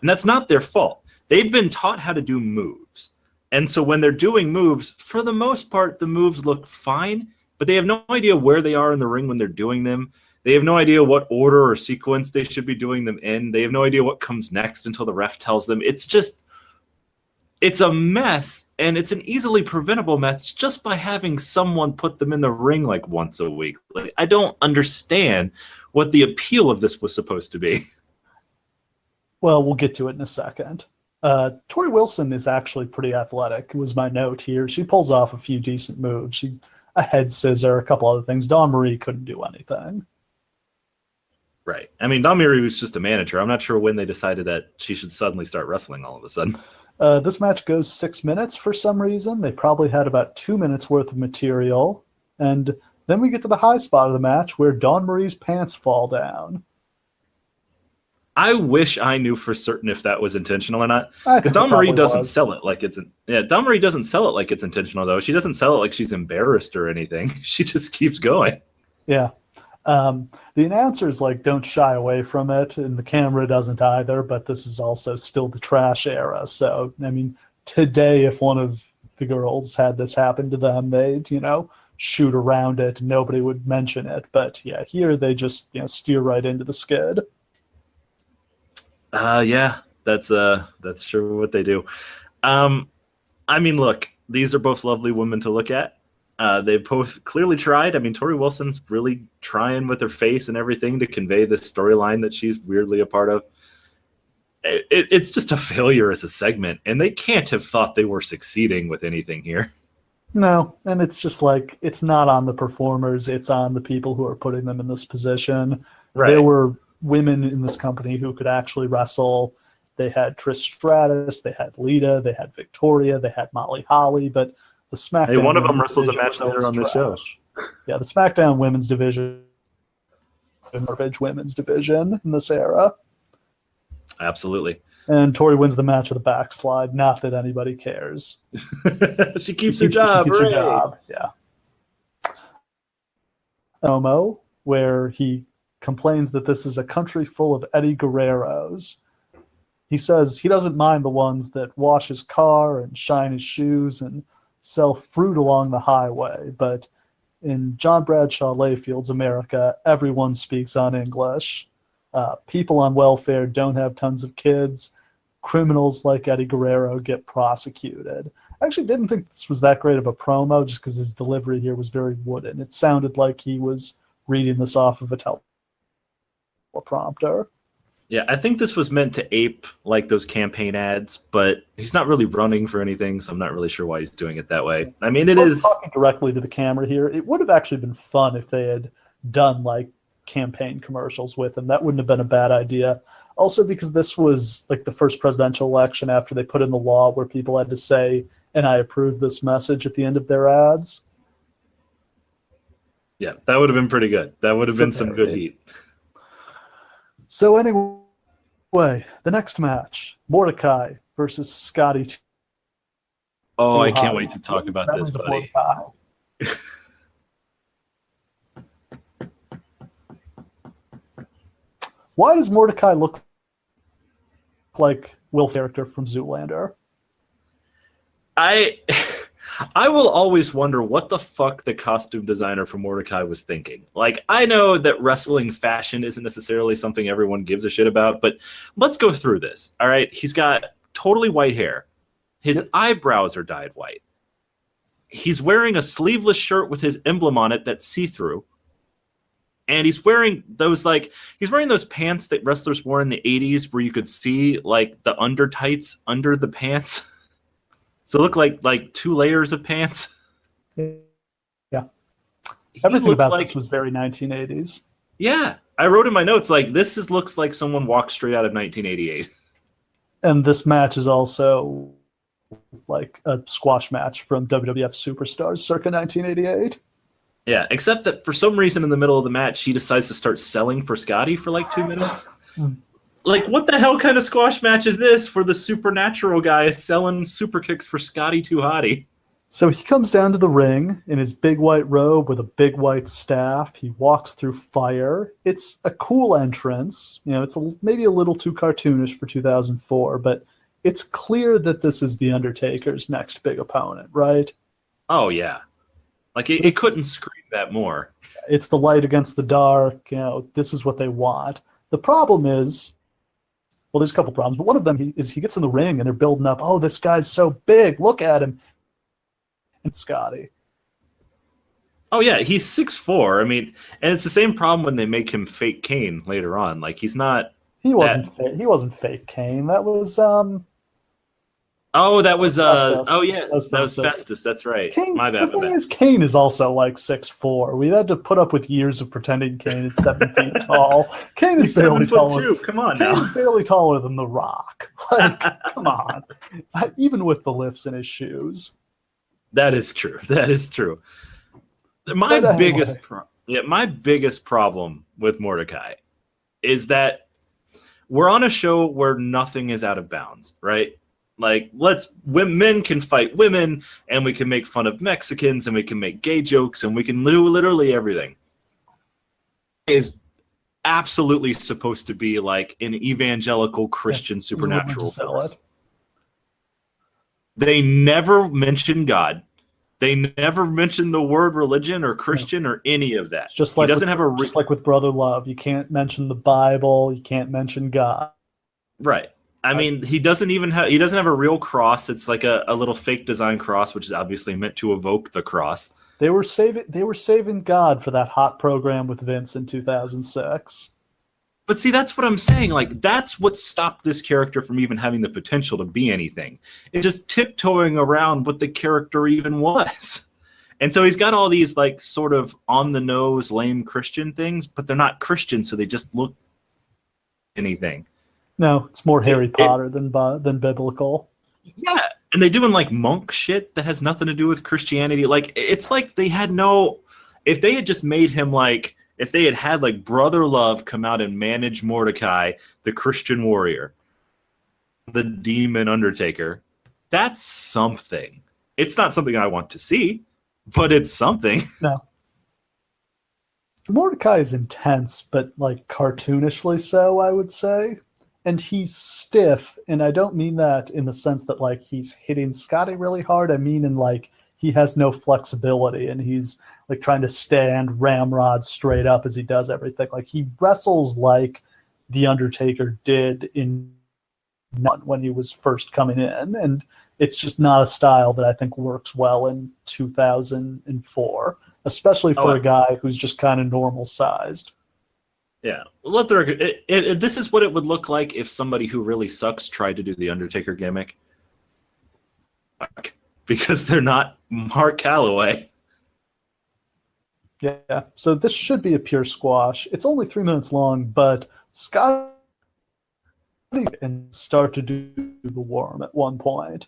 And that's not their fault. They've been taught how to do moves. And so when they're doing moves, for the most part, the moves look fine, but they have no idea where they are in the ring when they're doing them. They have no idea what order or sequence they should be doing them in. They have no idea what comes next until the ref tells them. It's a mess, and it's an easily preventable mess just by having someone put them in the ring like once a week. Like, I don't understand what the appeal of this was supposed to be. Well, we'll get to it in a second. Tori Wilson is actually pretty athletic, was my note here. She pulls off a few decent moves. A head scissor, a couple other things. Dawn Marie couldn't do anything. Right. I mean, Dawn Marie was just a manager. I'm not sure when they decided that she should suddenly start wrestling all of a sudden. This match goes 6 minutes for some reason. They probably had about 2 minutes worth of material. And then we get to the high spot of the match where Dawn Marie's pants fall down. I wish I knew for certain if that was intentional or not. Because Dawn Marie doesn't sell it like it's... Dawn Marie doesn't sell it like it's intentional, though. She doesn't sell it like she's embarrassed or anything. She just keeps going. Yeah. The announcers don't shy away from it, and the camera doesn't either, but this is also still the trash era. So, I mean, today, if one of the girls had this happen to them, they'd, shoot around it. Nobody would mention it. But yeah, here they just, steer right into the skid. Yeah, that's sure what they do. I mean, look, these are both lovely women to look at. They've both clearly tried. I mean, Tori Wilson's really trying with her face and everything to convey this storyline that she's weirdly a part of. It's just a failure as a segment, and they can't have thought they were succeeding with anything here. No, and it's just it's not on the performers, it's on the people who are putting them in this position. Right. There were women in this company who could actually wrestle. They had Trish Stratus, they had Lita, they had Victoria, they had Molly Holly, but the SmackDown... Hey, one of them wrestles a match later on the show. Yeah, the SmackDown women's division, garbage women's division in this era. Absolutely. And Tori wins the match with a backslide. Not that anybody cares. She keeps her job. She keeps her job. Yeah. Promo where he complains that this is a country full of Eddie Guerreros. He says he doesn't mind the ones that wash his car and shine his shoes and sell fruit along the highway, but in John Bradshaw Layfield's America, everyone speaks on English. People on welfare don't have tons of kids. Criminals like Eddie Guerrero get prosecuted. I actually didn't think this was that great of a promo just because his delivery here was very wooden. It sounded like he was reading this off of a teleprompter. Yeah, I think this was meant to ape like those campaign ads, but he's not really running for anything, so I'm not really sure why he's doing it that way. I mean, it is talking directly to the camera here. It would have actually been fun if they had done like campaign commercials with him. That wouldn't have been a bad idea. Also, because this was like the first presidential election after they put in the law where people had to say, "And I approve this message" at the end of their ads. Yeah, that would have been pretty good. That would have been some good heat. So anyway, the next match, Mordecai versus Scotty. Oh, I can't wait to talk about this, buddy. Why does Mordecai look like Will character from Zoolander? I will always wonder what the fuck the costume designer for Mordecai was thinking. Like, I know that wrestling fashion isn't necessarily something everyone gives a shit about, but let's go through this. All right, he's got totally white hair. His eyebrows are dyed white. He's wearing a sleeveless shirt with his emblem on it that's see-through. And he's wearing those pants that wrestlers wore in the 80s where you could see like the under tights under the pants. So it looked like two layers of pants. Yeah. Everything about this was very 1980s. Yeah. I wrote in my notes, like, looks like someone walked straight out of 1988. And this match is also like a squash match from WWF Superstars circa 1988. Yeah, except that for some reason in the middle of the match, he decides to start selling for Scotty for like 2 minutes. Like, what the hell kind of squash match is this for the supernatural guy selling super kicks for Scotty too Hotty? So he comes down to the ring in his big white robe with a big white staff. He walks through fire. It's a cool entrance. You know, it's maybe a little too cartoonish for 2004, but it's clear that this is The Undertaker's next big opponent, right? Oh, yeah. Like, it couldn't scream that more. It's the light against the dark. You know, this is what they want. The problem is, well, there's a couple problems, but one of them is he gets in the ring and they're building up, oh, this guy's so big, look at him. And Scotty. Oh, yeah, he's 6'4". I mean, and it's the same problem when they make him fake Kane later on. Like, he's not... He wasn't fake Kane. That was... Oh, that was... Festus. Oh, yeah, that was Festus. That's right. Kane, my bad. The thing is, Kane is also like 6'4". We've had to put up with years of pretending Kane is 7 feet tall. Kane is barely taller. Come on now. Kane is barely taller than The Rock. Like, come on. Even with the lifts in his shoes. That is true. That is true. My biggest problem with Mordecai is that we're on a show where nothing is out of bounds, right? Like, men can fight women, and we can make fun of Mexicans, and we can make gay jokes, and we can do literally everything. Is absolutely supposed to be like an evangelical Christian supernatural force. They never mention God. They never mention the word religion or Christian or any of that. It's just like just like with Brother Love. You can't mention the Bible. You can't mention God. Right. I mean, he doesn't have a real cross. It's like a little fake design cross, which is obviously meant to evoke the cross. They were saving God for that hot program with Vince in 2006. But see, that's what I'm saying. Like, that's what stopped this character from even having the potential to be anything. It's just tiptoeing around what the character even was. And so he's got all these like sort of on the nose lame Christian things, but they're not Christian, so they just look anything. No, it's more Harry Potter than biblical. Yeah, and they're doing like monk shit that has nothing to do with Christianity. Like, it's like they had no... If they had just made him like... If they had like Brother Love come out and manage Mordecai, the Christian warrior, the demon Undertaker, that's something. It's not something I want to see, but it's something. No. Mordecai is intense, but like cartoonishly so, I would say. And he's stiff, and I don't mean that in the sense that like he's hitting Scotty really hard. I mean in like he has no flexibility, and he's like trying to stand ramrod straight up as he does everything. Like he wrestles like The Undertaker did when he was first coming in, and it's just not a style that I think works well in 2004, especially for a guy who's just kind of normal sized. Yeah, let the record. This is what it would look like if somebody who really sucks tried to do the Undertaker gimmick. Because they're not Mark Calloway. Yeah, so this should be a pure squash. It's only 3 minutes long, but Scotty and start to do the worm at one point.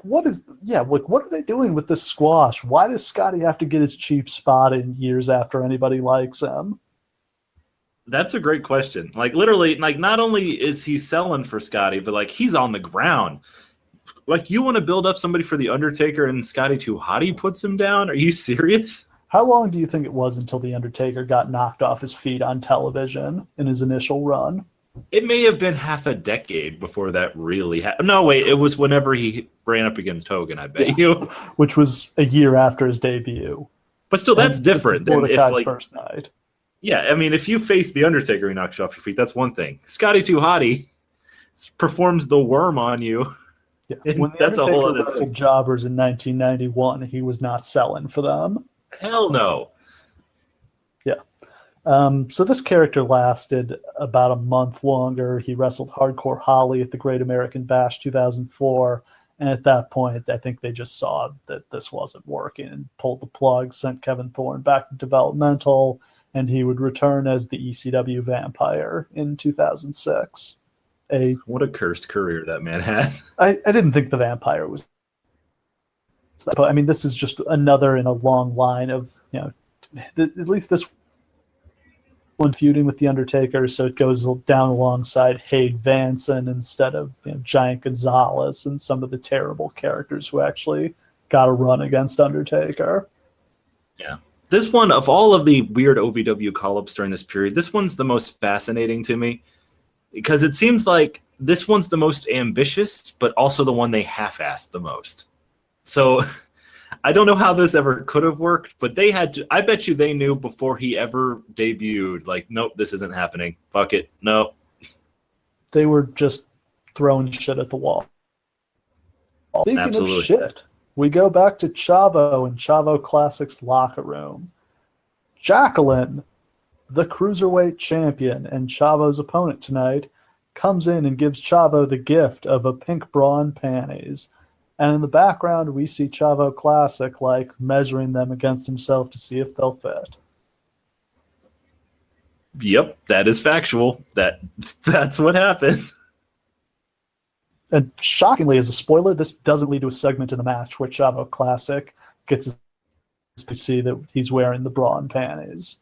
What are they doing with this squash? Why does Scotty have to get his cheap spot in years after anybody likes him? That's a great question. Like literally, like not only is he selling for Scotty, but like he's on the ground. Like you want to build up somebody for the Undertaker and Scotty too Hotty puts him down? Are you serious? How long do you think it was until the Undertaker got knocked off his feet on television in his initial run? It may have been half a decade before that really happened. No, wait, it was whenever he ran up against Hogan, I bet you. Which was a year after his debut. But still, that's different than Mordecai's if, first night. Yeah, I mean, if you face the Undertaker, he knocks you off your feet, that's one thing. Scotty too Hotty performs the worm on you. Yeah. When the that's Undertaker a whole other wrestled thing. jobbers in 1991, he was not selling for them. Hell no. Yeah. So this character lasted about a month longer. He wrestled Hardcore Holly at the Great American Bash 2004. And at that point, I think they just saw that this wasn't working and pulled the plug, sent Kevin Thorne back to developmental, and he would return as the ECW Vampire in 2006. What a cursed career that man had. I didn't think the Vampire was... But, I mean, this is just another in a long line of, at least this one feuding with the Undertaker, so it goes down alongside Hade Vanson instead of Giant Gonzalez and some of the terrible characters who actually got a run against Undertaker. Yeah. This one, of all of the weird OVW call-ups during this period, this one's the most fascinating to me because it seems like this one's the most ambitious, but also the one they half-assed the most. So I don't know how this ever could have worked, but they had to, I bet you they knew before he ever debuted, like, nope, this isn't happening. Fuck it. No. They were just throwing shit at the wall. Speaking Absolutely. of shit, we go back to Chavo and Chavo Classic's locker room. Jacqueline, the Cruiserweight champion and Chavo's opponent tonight, comes in and gives Chavo the gift of a pink bra and panties. And in the background, we see Chavo Classic, measuring them against himself to see if they'll fit. Yep, that is factual. That's what happened. And shockingly, as a spoiler, this doesn't lead to a segment in the match where Chavo Classic gets to see that he's wearing the bra and panties.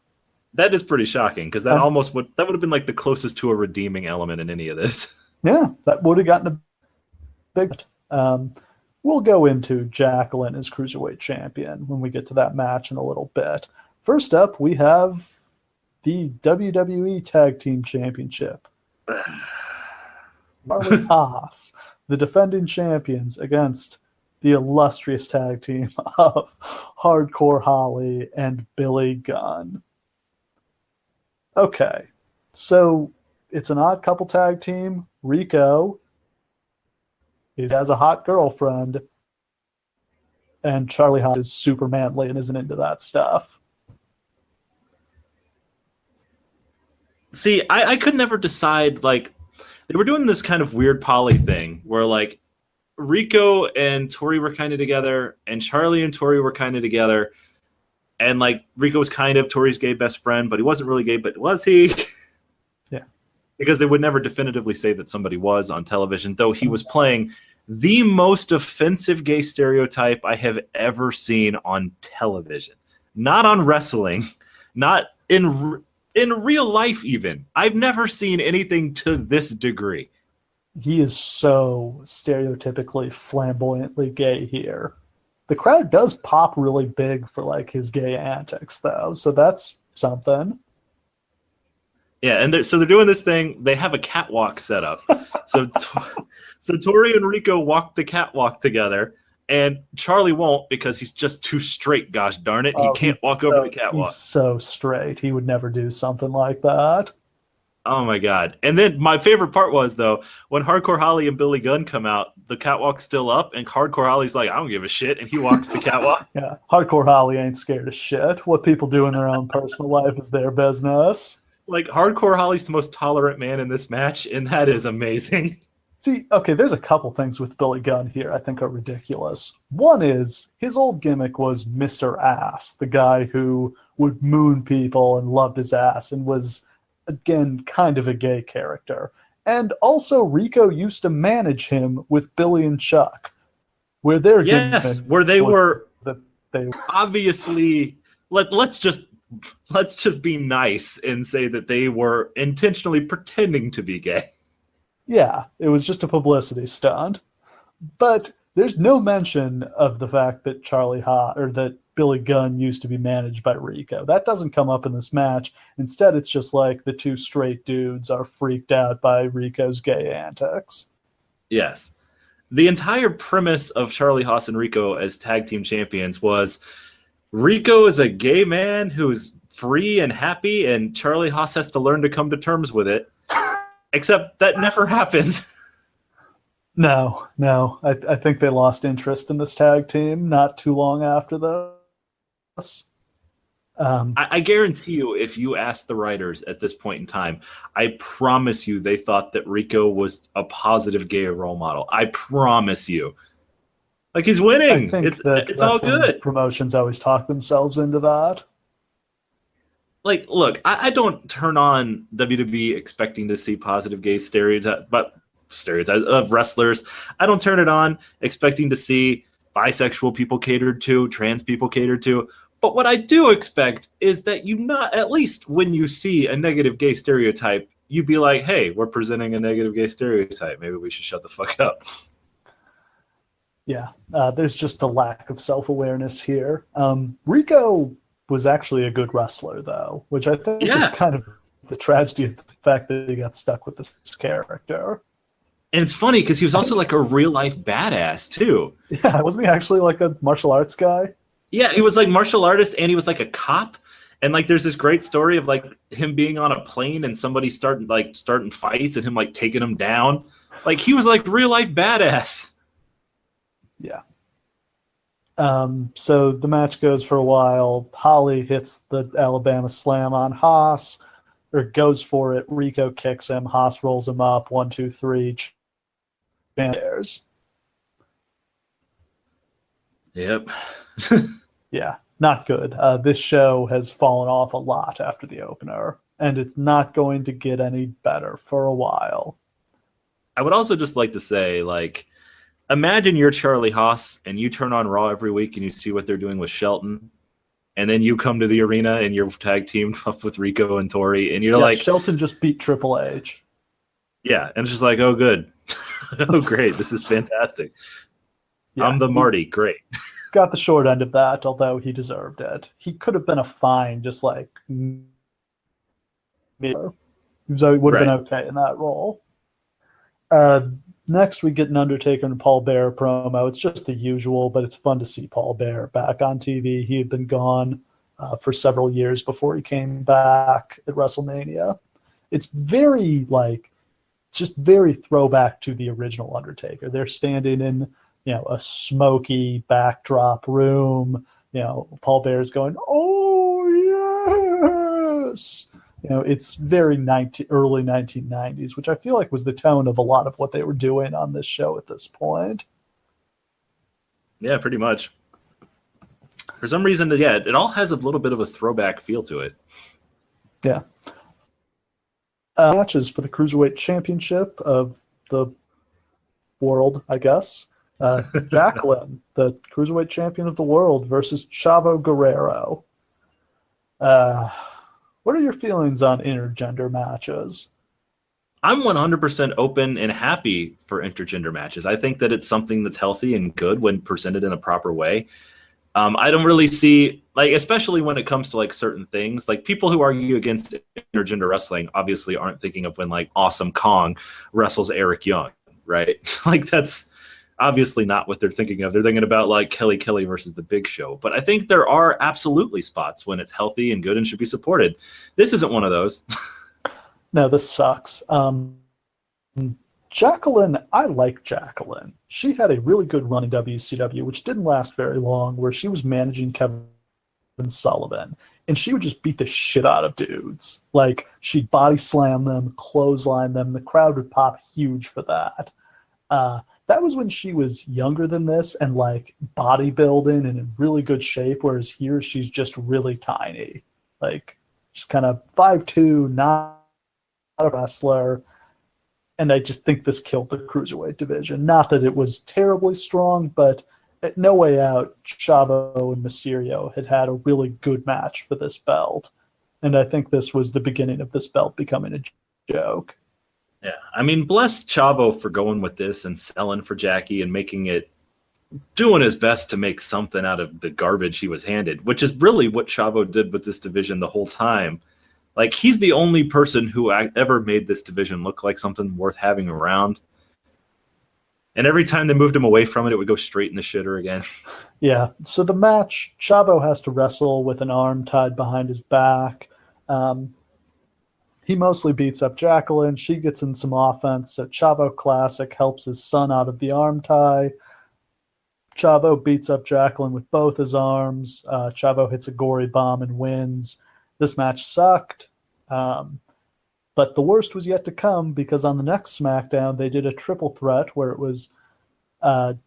That is pretty shocking, because that would have been like the closest to a redeeming element in any of this. Yeah, that would have gotten a big... We'll go into Jacqueline as Cruiserweight champion when we get to that match in a little bit. First up, we have the WWE Tag Team Championship. Marley Haas, the defending champions, against the illustrious tag team of Hardcore Holly and Billy Gunn. Okay, so it's an odd couple tag team. Rico... he has a hot girlfriend, and Charlie Haas is super manly and isn't into that stuff. See, I could never decide, they were doing this kind of weird poly thing where, Rico and Tori were kind of together, and Charlie and Tori were kind of together, and, Rico was kind of Tori's gay best friend, but he wasn't really gay, but was he? Yeah. Because they would never definitively say that somebody was on television, though he was playing the most offensive gay stereotype I have ever seen on television. Not on wrestling, not in real life even. I've never seen anything to this degree. He is so stereotypically flamboyantly gay here. The crowd does pop really big for his gay antics though, so that's something. Yeah, and so they're doing this thing. They have a catwalk set up. So Tori and Rico walk the catwalk together, and Charlie won't because he's just too straight, gosh darn it. He can't walk over the catwalk. He's so straight. He would never do something like that. Oh my god! And then my favorite part was though when Hardcore Holly and Billy Gunn come out, the catwalk's still up, and Hardcore Holly's like, "I don't give a shit," and he walks the catwalk. Yeah, Hardcore Holly ain't scared of shit. What people do in their own personal life is their business. Like Hardcore Holly's the most tolerant man in this match, and that is amazing. See, okay, there's a couple things with Billy Gunn here I think are ridiculous. One is his old gimmick was Mr. Ass, the guy who would moon people and loved his ass and was, again, kind of a gay character. And also, Rico used to manage him with Billy and Chuck, where their Yes, where they were that they obviously let's just be nice and say that they were intentionally pretending to be gay. yeah, it was just a publicity stunt. But there's no mention of the fact that that Billy Gunn used to be managed by Rico. That doesn't come up in this match. Instead, it's just like the two straight dudes are freaked out by Rico's gay antics. Yes. The entire premise of Charlie Haas and Rico as tag team champions was Rico is a gay man who's free and happy, and Charlie Haas has to learn to come to terms with it. Except that never happens. No. I think they lost interest in this tag team not too long after this. I guarantee you, if you ask the writers at this point in time, I promise you they thought that Rico was a positive gay role model. I promise you. Like, he's winning. I think it's all good. Promotions always talk themselves into that. Like, look, I don't turn on WWE expecting to see positive gay stereotypes of wrestlers. I don't turn it on expecting to see bisexual people catered to, trans people catered to. But what I do expect is that you not, at least when you see a negative gay stereotype, you be like, hey, we're presenting a negative gay stereotype. Maybe we should shut the fuck up. Yeah, there's just a lack of self-awareness here. Rico was actually a good wrestler, though, which I think is kind of the tragedy of the fact that he got stuck with this character. And it's funny because he was also like a real-life badass, too. Yeah, wasn't he actually like a martial arts guy? Yeah, he was like martial artist, and he was like a cop. And like, there's this great story of like him being on a plane and somebody starting fights and him like taking him down. Like, he was like real-life badass. Yeah. So the match goes for a while. Holly hits the Alabama Slam on Haas, or goes for it. Rico kicks him. Haas rolls him up. 1, 2, 3. Chairs. Yep. Yeah, not good. This show has fallen off a lot after the opener, and it's not going to get any better for a while. I would also just like to say, like, imagine you're Charlie Haas and you turn on Raw every week and you see what they're doing with Shelton, and then you come to the arena and you're tag teamed up with Rico and Tori, and you're like, Shelton just beat Triple H. Yeah, and it's just like, oh, good. Oh, great. This is fantastic. Yeah, I'm the Marty. Great. Got the short end of that, although he deserved it. He could have been a fine, just like me. He would have been okay in that role. Next, we get an Undertaker and Paul Bearer promo. It's just the usual, but it's fun to see Paul Bearer back on TV. He had been gone for several years before he came back at WrestleMania. It's very, just very throwback to the original Undertaker. They're standing in, a smoky backdrop room. Paul Bearer's going, "Oh, yes!" It's very early 1990s, which I feel like was the tone of a lot of what they were doing on this show at this point. Yeah, pretty much. For some reason, it all has a little bit of a throwback feel to it. Yeah. Matches for the Cruiserweight Championship of the world, I guess. Jacqueline, the Cruiserweight Champion of the world, versus Chavo Guerrero. What are your feelings on intergender matches? I'm 100% open and happy for intergender matches. I think that it's something that's healthy and good when presented in a proper way. I don't really see, especially when it comes to certain things, people who argue against intergender wrestling obviously aren't thinking of when Awesome Kong wrestles Eric Young, right? That's obviously not what they're thinking of. They're thinking about Kelly Kelly versus The Big Show. But I think there are absolutely spots when it's healthy and good and should be supported. This isn't one of those. No, this sucks. Jacqueline, I like Jacqueline. She had a really good run in WCW, which didn't last very long, where she was managing Kevin Sullivan, and she would just beat the shit out of dudes. Like, she'd body slam them, clothesline them. The crowd would pop huge for that. That was when she was younger than this and like bodybuilding and in really good shape, whereas here she's just really tiny. Like, she's kind of 5'2", not a wrestler. And I just think this killed the Cruiserweight division. Not that it was terribly strong, but at No Way Out, Chavo and Mysterio had a really good match for this belt. And I think this was the beginning of this belt becoming a joke. Yeah, I mean, bless Chavo for going with this and selling for Jackie and doing his best to make something out of the garbage he was handed, which is really what Chavo did with this division the whole time. Like, he's the only person who ever made this division look like something worth having around. And every time they moved him away from it, it would go straight in the shitter again. Yeah, so the match, Chavo has to wrestle with an arm tied behind his back. He mostly beats up Jacqueline. She gets in some offense. So Chavo Classic helps his son out of the arm tie. Chavo beats up Jacqueline with both his arms. Chavo hits a gory bomb and wins. This match sucked. But the worst was yet to come, because on the next SmackDown, they did a triple threat where it was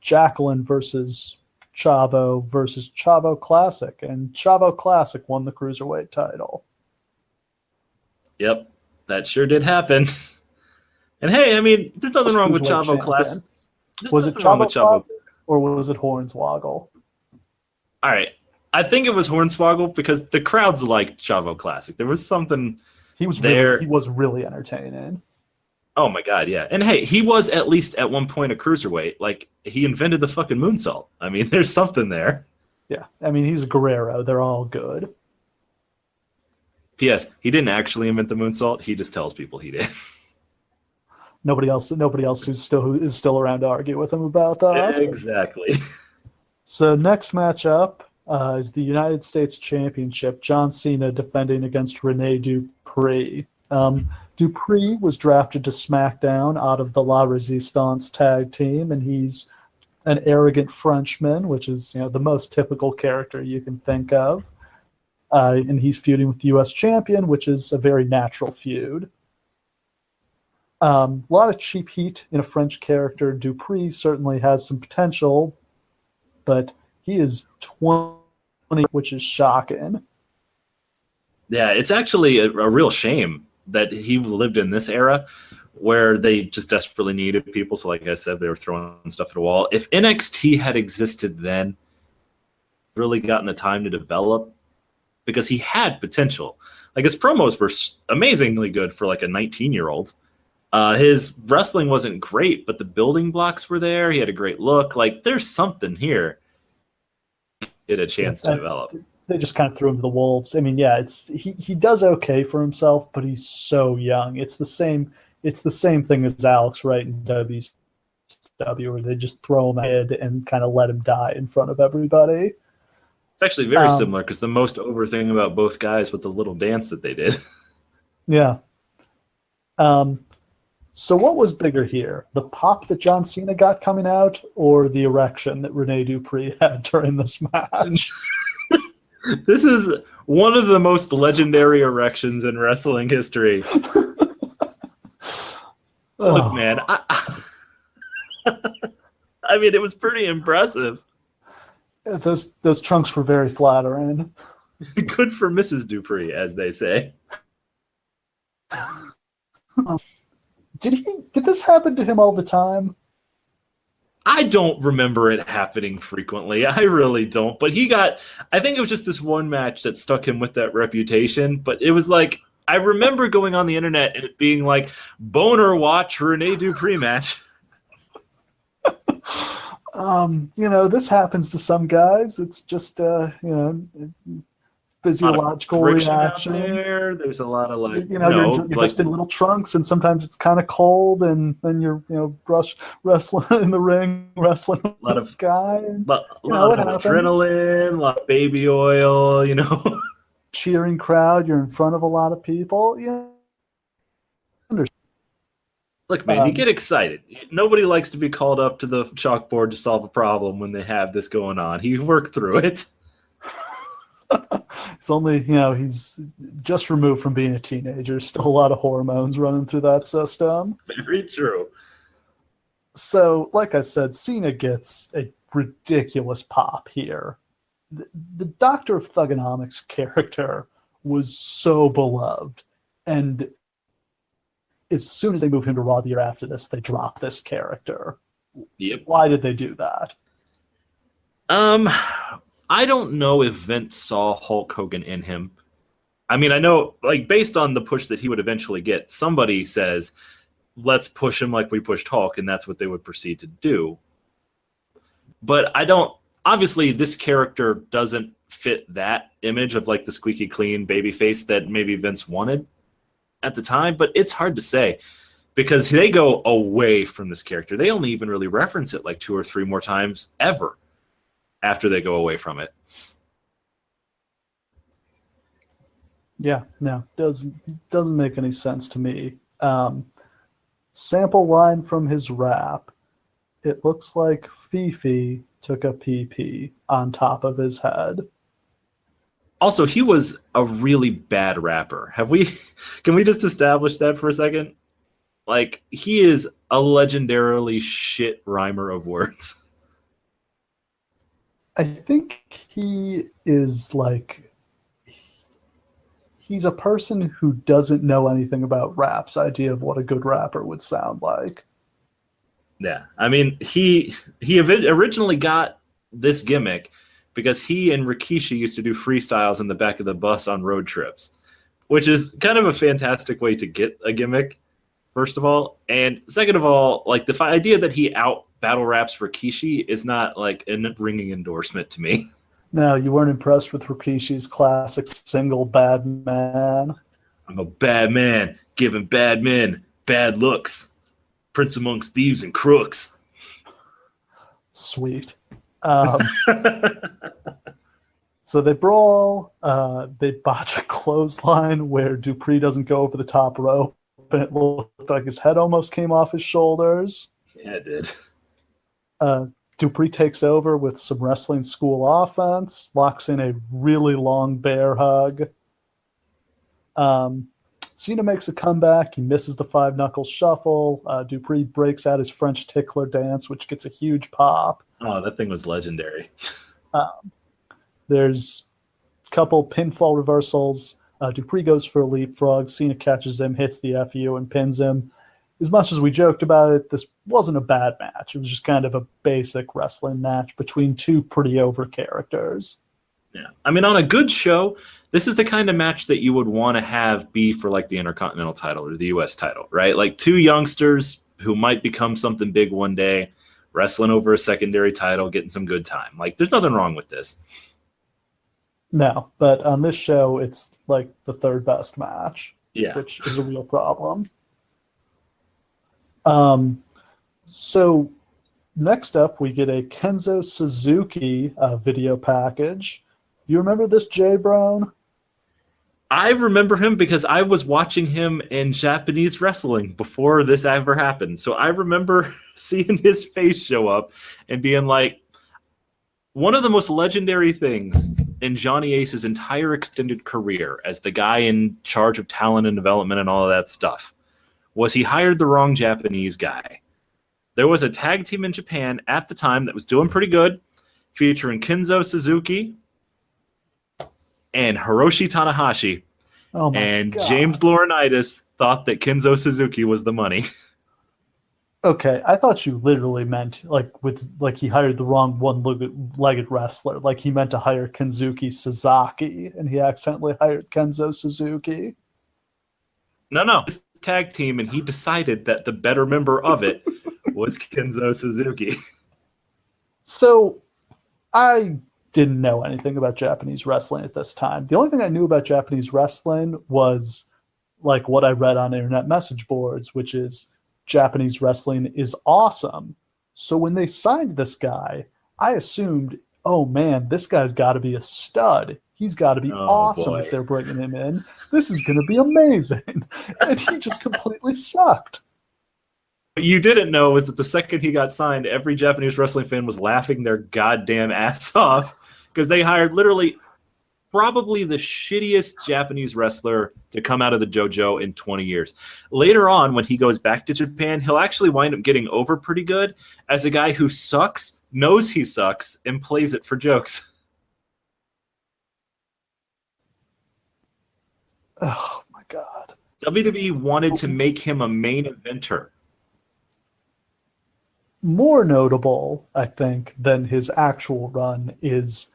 Jacqueline versus Chavo Classic. And Chavo Classic won the Cruiserweight title. Yep, that sure did happen. And hey, I mean, there's nothing wrong with Chavo Classic. Was it Chavo Classic or was it Hornswoggle? All right. I think it was Hornswoggle because the crowds liked Chavo Classic. There was something there. He was really entertaining. Oh, my God, yeah. And hey, he was at least at one point a cruiserweight. Like, he invented the fucking moonsault. I mean, there's something there. Yeah, I mean, he's Guerrero. They're all good. P.S. He didn't actually invent the moonsault. He just tells people he did. Nobody else who is still around to argue with him about that. Exactly. So next matchup is the United States Championship. John Cena defending against Rene Dupree. Dupree was drafted to SmackDown out of the La Resistance tag team, and he's an arrogant Frenchman, which is the most typical character you can think of. And he's feuding with the U.S. champion, which is a very natural feud. A lot of cheap heat in a French character. Dupree certainly has some potential, but he is 20, which is shocking. Yeah, it's actually a real shame that he lived in this era where they just desperately needed people. So like I said, they were throwing stuff at a wall. If NXT had existed then, really gotten the time to develop, because he had potential. Like, his promos were amazingly good for like a 19-year-old. His wrestling wasn't great, but the building blocks were there. He had a great look. Like, there's something here. It had a chance to develop. They just kind of threw him to the wolves. I mean, yeah, he does okay for himself, but he's so young. It's the same thing as Alex Wright in WCW, where they just throw him ahead and kind of let him die in front of everybody. It's actually very similar, because the most over thing about both guys was the little dance that they did. Yeah. So what was bigger here? The pop that John Cena got coming out, or the erection that Rene Dupree had during this match? This is one of the most legendary erections in wrestling history. Look, man, I mean, it was pretty impressive. Those trunks were very flattering. Good for Mrs. Dupree, as they say. Did this happen to him all the time? I don't remember it happening frequently. I really don't. But I think it was just this one match that stuck him with that reputation. But it was like, I remember going on the internet and it being like, boner watch Rene Dupree match. This happens to some guys. It's just, physiological reaction. There's a lot of you're just in little trunks, and sometimes it's kind of cold, and then you're wrestling in the ring, wrestling a lot of guy. A lot of adrenaline, a lot of baby oil, cheering crowd. You're in front of a lot of people. Look, man, you get excited. Nobody likes to be called up to the chalkboard to solve a problem when they have this going on. He worked through it. It's only, he's just removed from being a teenager. Still a lot of hormones running through that system. Very true. So, like I said, Cena gets a ridiculous pop here. The Doctor of Thugonomics character was so beloved. And as soon as they move him to Raw the year after this, they drop this character. Yep. Why did they do that? I don't know if Vince saw Hulk Hogan in him. I mean, I know, like, based on the push that he would eventually get, somebody says, let's push him like we pushed Hulk, and that's what they would proceed to do. But obviously, this character doesn't fit that image of, like, the squeaky clean babyface that maybe Vince wanted at the time, but it's hard to say because they go away from this character. They only even really reference it like 2 or 3 more times ever after they go away from it. Yeah, no, doesn't make any sense to me. Sample line from his rap. It looks like Fifi took a pee-pee on top of his head. Also, he was a really bad rapper. Can we just establish that for a second? Like, he is a legendarily shit rhymer of words. I think he is like, he's a person who doesn't know anything about rap's idea of what a good rapper would sound like. Yeah, I mean, he originally got this gimmick because he and Rikishi used to do freestyles in the back of the bus on road trips, which is kind of a fantastic way to get a gimmick, first of all. And second of all, like, the idea that he out battle raps Rikishi is not like a ringing endorsement to me. No, you weren't impressed with Rikishi's classic single, Bad Man? I'm a bad man, giving bad men bad looks. Prince amongst thieves and crooks. Sweet. So they brawl. They botch a clothesline where Dupree doesn't go over the top rope, and it looked like his head almost came off his shoulders. Yeah, it did. Dupree takes over with some wrestling school offense, locks in a really long bear hug. Cena makes a comeback. He misses the 5-knuckle shuffle. Dupree breaks out his French tickler dance, which gets a huge pop. Oh, that thing was legendary. There's a couple pinfall reversals. Dupree goes for a leapfrog. Cena catches him, hits the FU, and pins him. As much as we joked about it, this wasn't a bad match. It was just kind of a basic wrestling match between two pretty over characters. Yeah. I mean, on a good show, this is the kind of match that you would want to have be for like the Intercontinental title or the US title, right? Like two youngsters who might become something big one day, wrestling over a secondary title, getting some good time. Like, there's nothing wrong with this. No, but on this show, it's like the third best match, yeah, which is a real problem. So next up, we get a Kenzo Suzuki video package. You remember this, Jay Brown? I remember him because I was watching him in Japanese wrestling before this ever happened. So I remember seeing his face show up and being like, one of the most legendary things in Johnny Ace's entire extended career as the guy in charge of talent and development and all of that stuff was he hired the wrong Japanese guy. There was a tag team in Japan at the time that was doing pretty good, featuring Kenzo Suzuki and Hiroshi Tanahashi. Oh my and God. James Laurinaitis thought that Kenzo Suzuki was the money. Okay, I thought you literally meant like he hired the wrong one-legged wrestler. Like he meant to hire Kenzuki Sasaki, and he accidentally hired Kenzo Suzuki. No. This tag team, and he decided that the better member of it was Kenzo Suzuki. So, I didn't know anything about Japanese wrestling at this time. The only thing I knew about Japanese wrestling was like what I read on internet message boards, which is Japanese wrestling is awesome. So when they signed this guy, I assumed, oh man, this guy's got to be a stud. He's got to be awesome if they're bringing him in. This is going to be amazing. And he just completely sucked. What you didn't know is that the second he got signed, every Japanese wrestling fan was laughing their goddamn ass off because they hired literally probably the shittiest Japanese wrestler to come out of the dojo in 20 years. Later on, when he goes back to Japan, he'll actually wind up getting over pretty good as a guy who sucks, knows he sucks, and plays it for jokes. Oh, my God. WWE wanted to make him a main eventer. More notable, I think, than his actual run is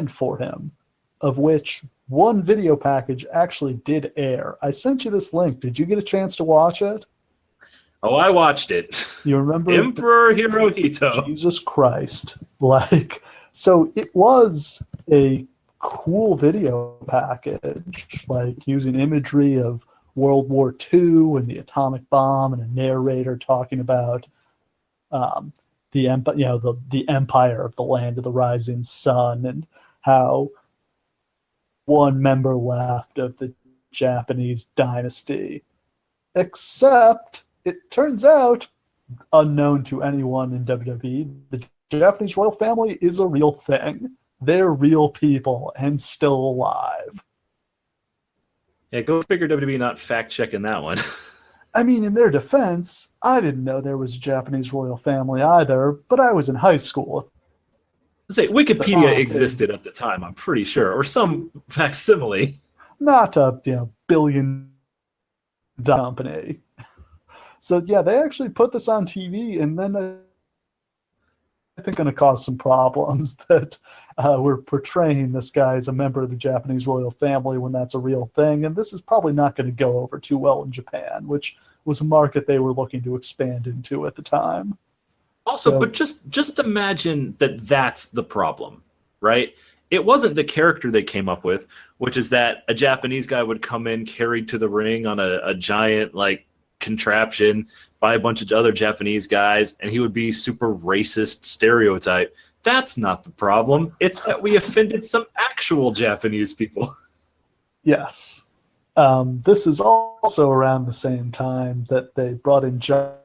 for him, of which one video package actually did air. I sent you this link. Did you get a chance to watch it? Oh, I watched it. You remember Emperor Hirohito? Jesus Christ. So it was a cool video package, using imagery of World War II and the atomic bomb, and a narrator talking about the empire of the land of the rising sun, and how one member left of the Japanese dynasty. Except, it turns out, unknown to anyone in WWE, the Japanese royal family is a real thing. They're real people and still alive. Yeah, go figure WWE not fact-checking that one. I mean, in their defense, I didn't know there was a Japanese royal family either, but I was in high school. Let's say Wikipedia existed at the time, I'm pretty sure, or some facsimile. Not a billion company. So yeah, they actually put this on TV, and then I think going to cause some problems that we're portraying this guy as a member of the Japanese royal family when that's a real thing, and this is probably not going to go over too well in Japan, which was a market they were looking to expand into at the time. Also, but just imagine that that's the problem, right? It wasn't the character they came up with, which is that a Japanese guy would come in carried to the ring on a giant contraption by a bunch of other Japanese guys, and he would be super racist stereotype. That's not the problem. It's that we offended some actual Japanese people. Yes. This is also around the same time that they brought in John,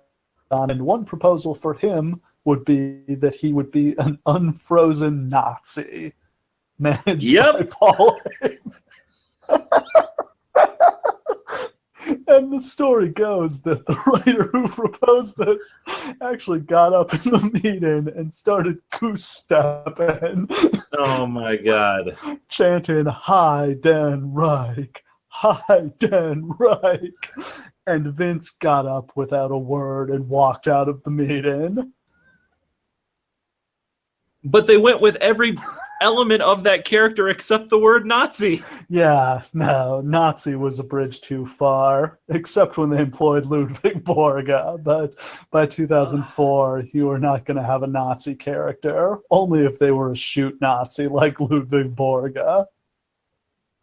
and one proposal for him would be that he would be an unfrozen Nazi managed by Paul Heyman. And the story goes that the writer who proposed this actually got up in the meeting and started goose stepping. Oh my God. Chanting, "Hi, Dan Reich. Hi, Dan Reich." And Vince got up without a word and walked out of the meeting. But they went with every element of that character except the word Nazi. Yeah, no, Nazi was a bridge too far, except when they employed Ludwig Borga. But by 2004, you were not going to have a Nazi character, only if they were a shoot Nazi like Ludwig Borga.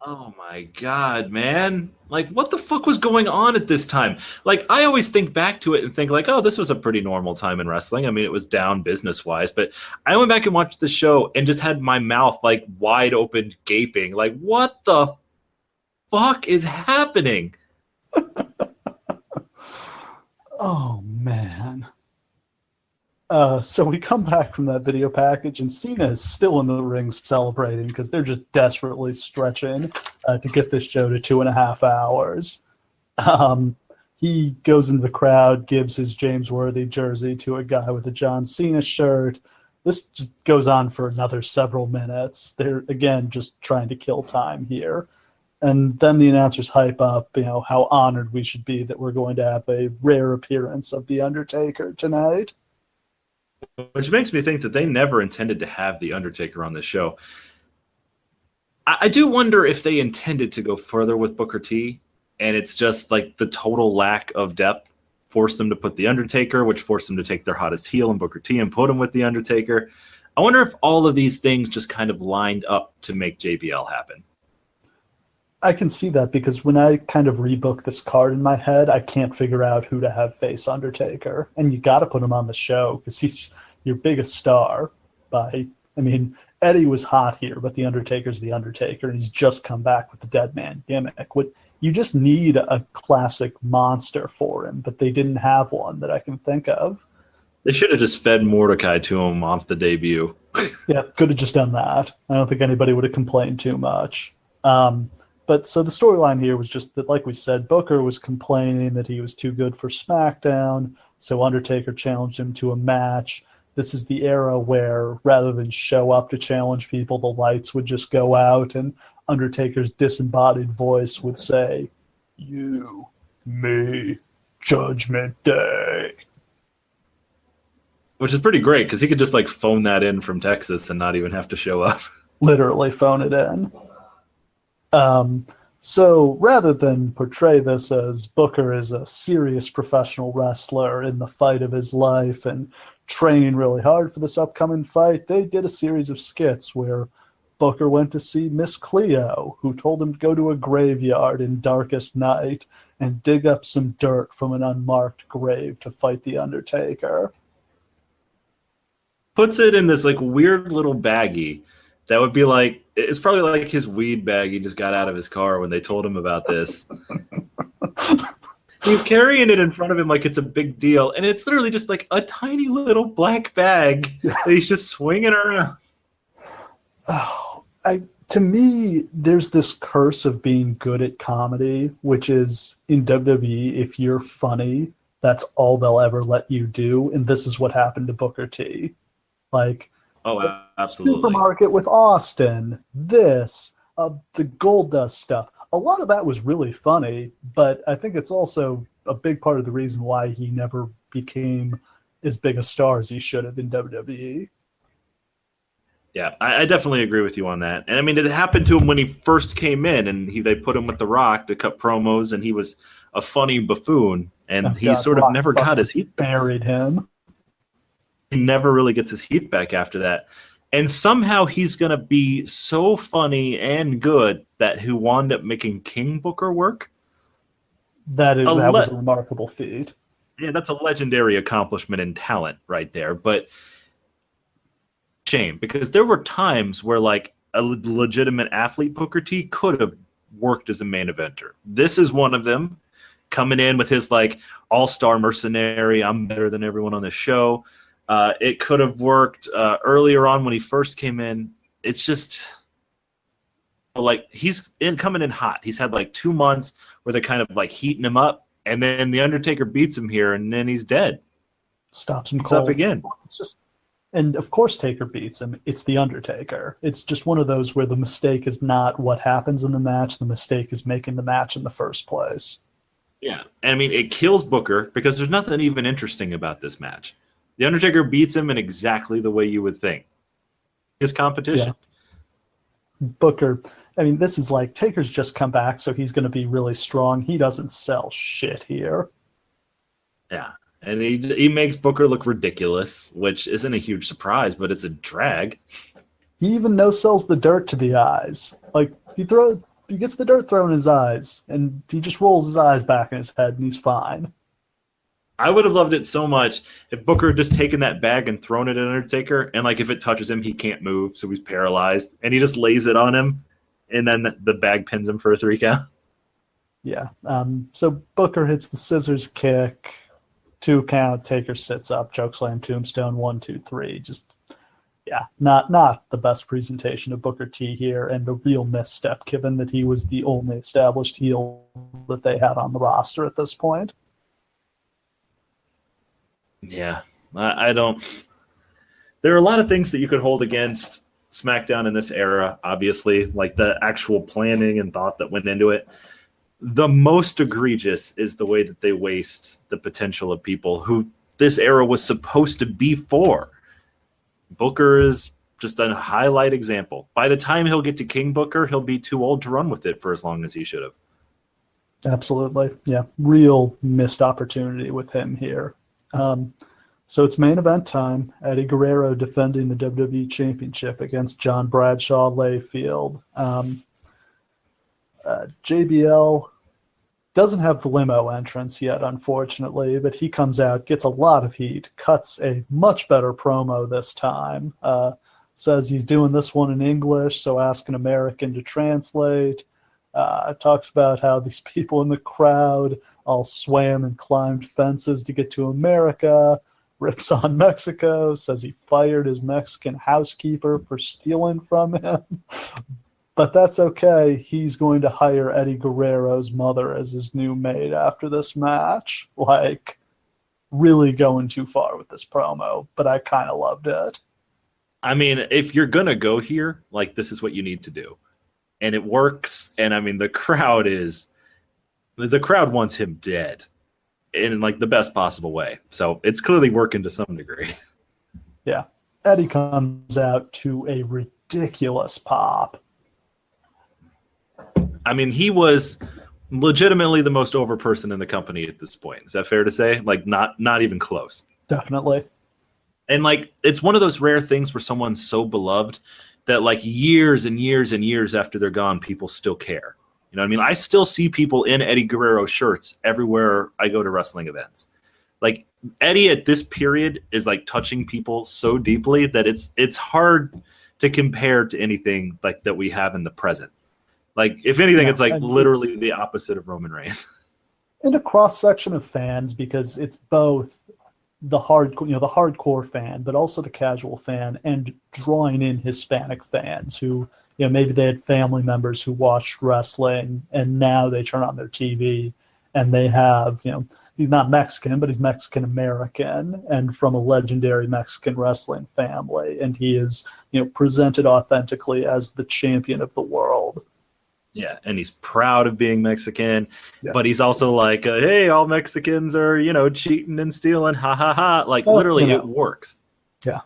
Oh my God, man. What the fuck was going on at this time? I always think back to it and think oh, this was a pretty normal time in wrestling. I mean, it was down business-wise, but I went back and watched the show and just had my mouth wide open, gaping. What the fuck is happening? Oh, man. So we come back from that video package, and Cena is still in the ring celebrating because they're just desperately stretching to get this show to 2.5 hours. He goes into the crowd, gives his James Worthy jersey to a guy with a John Cena shirt. This just goes on for another several minutes. They're, again, just trying to kill time here. And then the announcers hype up, how honored we should be that we're going to have a rare appearance of The Undertaker tonight. Which makes me think that they never intended to have The Undertaker on this show. I do wonder if they intended to go further with Booker T, and it's just the total lack of depth forced them to put The Undertaker, which forced them to take their hottest heel in Booker T and put him with The Undertaker. I wonder if all of these things just kind of lined up to make JBL happen. I can see that because when I kind of rebook this card in my head, I can't figure out who to have face Undertaker. And you got to put him on the show because he's your biggest star. Eddie was hot here, but The Undertaker's The Undertaker, and he's just come back with the Dead Man gimmick. you just need a classic monster for him, but they didn't have one that I can think of. They should have just fed Mordecai to him off the debut. Yeah, could have just done that. I don't think anybody would have complained too much. But so the storyline here was just that, like we said, Booker was complaining that he was too good for SmackDown, so Undertaker challenged him to a match. This is the era where rather than show up to challenge people, the lights would just go out and Undertaker's disembodied voice would say, "You, me, Judgment Day." Which is pretty great because he could just like phone that in from Texas and not even have to show up. Literally phone it in. So rather than portray this as Booker is a serious professional wrestler in the fight of his life and training really hard for this upcoming fight, they did a series of skits where Booker went to see Miss Cleo, who told him to go to a graveyard in darkest night and dig up some dirt from an unmarked grave to fight the Undertaker. Puts it in this like weird little baggie that would be like, it's probably like his weed bag he just got out of his car when they told him about this. He's carrying it in front of him like it's a big deal, and it's literally just like a tiny little black bag that he's just swinging around. Oh, to me, there's this curse of being good at comedy, which is in WWE, if you're funny, that's all they'll ever let you do, and this is what happened to Booker T. Like, oh, absolutely. Supermarket with Austin, the Goldust stuff. A lot of that was really funny, but I think it's also a big part of the reason why he never became as big a star as he should have in WWE. Yeah, I definitely agree with you on that. And I mean, it happened to him when he first came in, and they put him with The Rock to cut promos, and he was a funny buffoon, and he sort of never got his heat. Buried him. He never really gets his heat back after that. And somehow he's going to be so funny and good that who wound up making King Booker work. That was a remarkable feat. Yeah, that's a legendary accomplishment and talent right there. But shame, because there were times where like a legitimate athlete Booker T could have worked as a main eventer. This is one of them, coming in with his like all-star mercenary, I'm better than everyone on the show. It could have worked earlier on when he first came in. It's just like he's coming in hot. He's had like 2 months where they're kind of like heating him up, and then the Undertaker beats him here, and then he's dead. Stops him cold. It's up again. It's just, and of course Taker beats him. It's the Undertaker. It's just one of those where the mistake is not what happens in the match. The mistake is making the match in the first place. Yeah, and I mean it kills Booker because there's nothing even interesting about this match. The Undertaker beats him in exactly the way you would think. His competition. Yeah. Booker, I mean, this is like Taker's just come back, so he's going to be really strong. He doesn't sell shit here. Yeah, and he makes Booker look ridiculous, which isn't a huge surprise, but it's a drag. He even no-sells the dirt to the eyes. Like, he gets the dirt thrown in his eyes, and he just rolls his eyes back in his head, and he's fine. I would have loved it so much if Booker had just taken that bag and thrown it at Undertaker, and like if it touches him, he can't move, so he's paralyzed, and he just lays it on him, and then the bag pins him for a 3 count. Yeah. So Booker hits the scissors kick, 2 count. Taker sits up, chokeslam, tombstone, 1, 2, 3. Just not the best presentation of Booker T here, and a real misstep given that he was the only established heel that they had on the roster at this point. Yeah, I don't. There are a lot of things that you could hold against SmackDown in this era, obviously, like the actual planning and thought that went into it. The most egregious is the way that they waste the potential of people who this era was supposed to be for. Booker is just a highlight example. By the time he'll get to King Booker, he'll be too old to run with it for as long as he should have. Absolutely. Yeah, real missed opportunity with him here. So it's main event time. Eddie Guerrero defending the WWE Championship against John Bradshaw Layfield. JBL doesn't have the limo entrance yet, unfortunately, but he comes out, gets a lot of heat, cuts a much better promo this time, says he's doing this one in English, so ask an American to translate. Talks about how these people in the crowd all swam and climbed fences to get to America, rips on Mexico, says he fired his Mexican housekeeper for stealing from him. But that's okay. He's going to hire Eddie Guerrero's mother as his new maid after this match. Like, really going too far with this promo, but I kind of loved it. I mean, if you're going to go here, like, this is what you need to do. And it works. And I mean, the crowd wants him dead in like the best possible way. So it's clearly working to some degree. Yeah. Eddie comes out to a ridiculous pop. I mean, he was legitimately the most over person in the company at this point. Is that fair to say? Like, not even close. Definitely. And like, it's one of those rare things where someone's so beloved that like years and years and years after they're gone, people still care. You know what I mean? I still see people in Eddie Guerrero shirts everywhere I go to wrestling events. Like, Eddie at this period is like touching people so deeply that it's hard to compare to anything like that we have in the present. Like, if anything, it's like literally the opposite of Roman Reigns. And a cross section of fans, because it's both the hardcore fan, but also the casual fan, and drawing in Hispanic fans who, maybe they had family members who watched wrestling and now they turn on their TV and they have, he's not Mexican, but he's Mexican American and from a legendary Mexican wrestling family. And he is, presented authentically as the champion of the world. Yeah, and he's proud of being Mexican, but he's also like, hey, all Mexicans are, cheating and stealing, ha ha ha. Like, literally, it works. Yeah.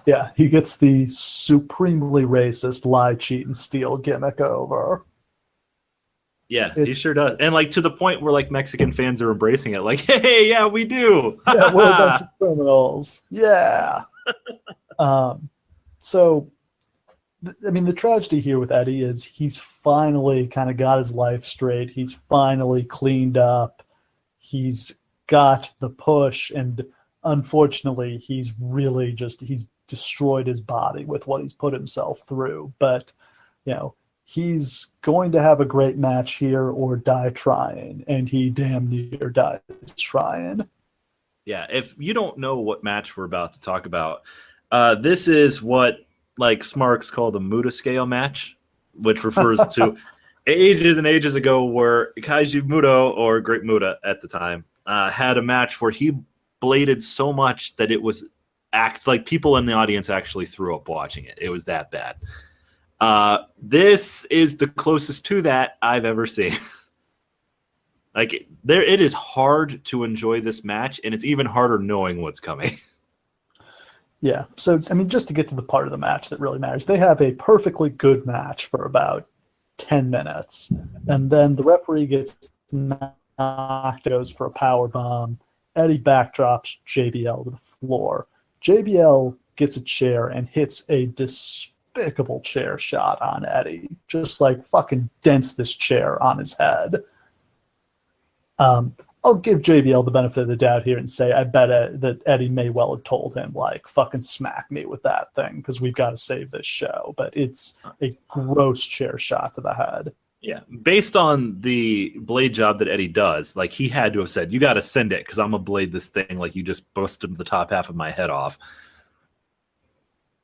Yeah, he gets the supremely racist lie, cheat, and steal gimmick over. Yeah, he sure does. And, like, to the point where, like, Mexican fans are embracing it. Like, hey, yeah, we do. Yeah, we're a bunch of criminals. Yeah. So, I mean, the tragedy here with Eddie is he's finally kind of got his life straight. He's finally cleaned up. He's got the push, and unfortunately, he's destroyed his body with what he's put himself through. But, he's going to have a great match here or die trying, and he damn near dies trying. Yeah, if you don't know what match we're about to talk about, this is what like Smarks call the Muda scale match, which refers to ages and ages ago where Kaiju Muto, or Great Muda at the time, had a match where he bladed so much that it was like people in the audience actually threw up watching it. It was that bad. This is the closest to that I've ever seen. Like, it is hard to enjoy this match, and it's even harder knowing what's coming. Yeah, so, I mean, just to get to the part of the match that really matters, they have a perfectly good match for about 10 minutes, and then the referee gets knocked, goes for a power bomb. Eddie backdrops JBL to the floor. JBL gets a chair and hits a despicable chair shot on Eddie, just like fucking dents this chair on his head. I'll give JBL the benefit of the doubt here and say I bet that Eddie may well have told him, like, fucking smack me with that thing because we've got to save this show. But it's a gross chair shot to the head. Yeah, based on the blade job that Eddie does, like, he had to have said, you got to send it because I'm going to blade this thing like you just busted the top half of my head off.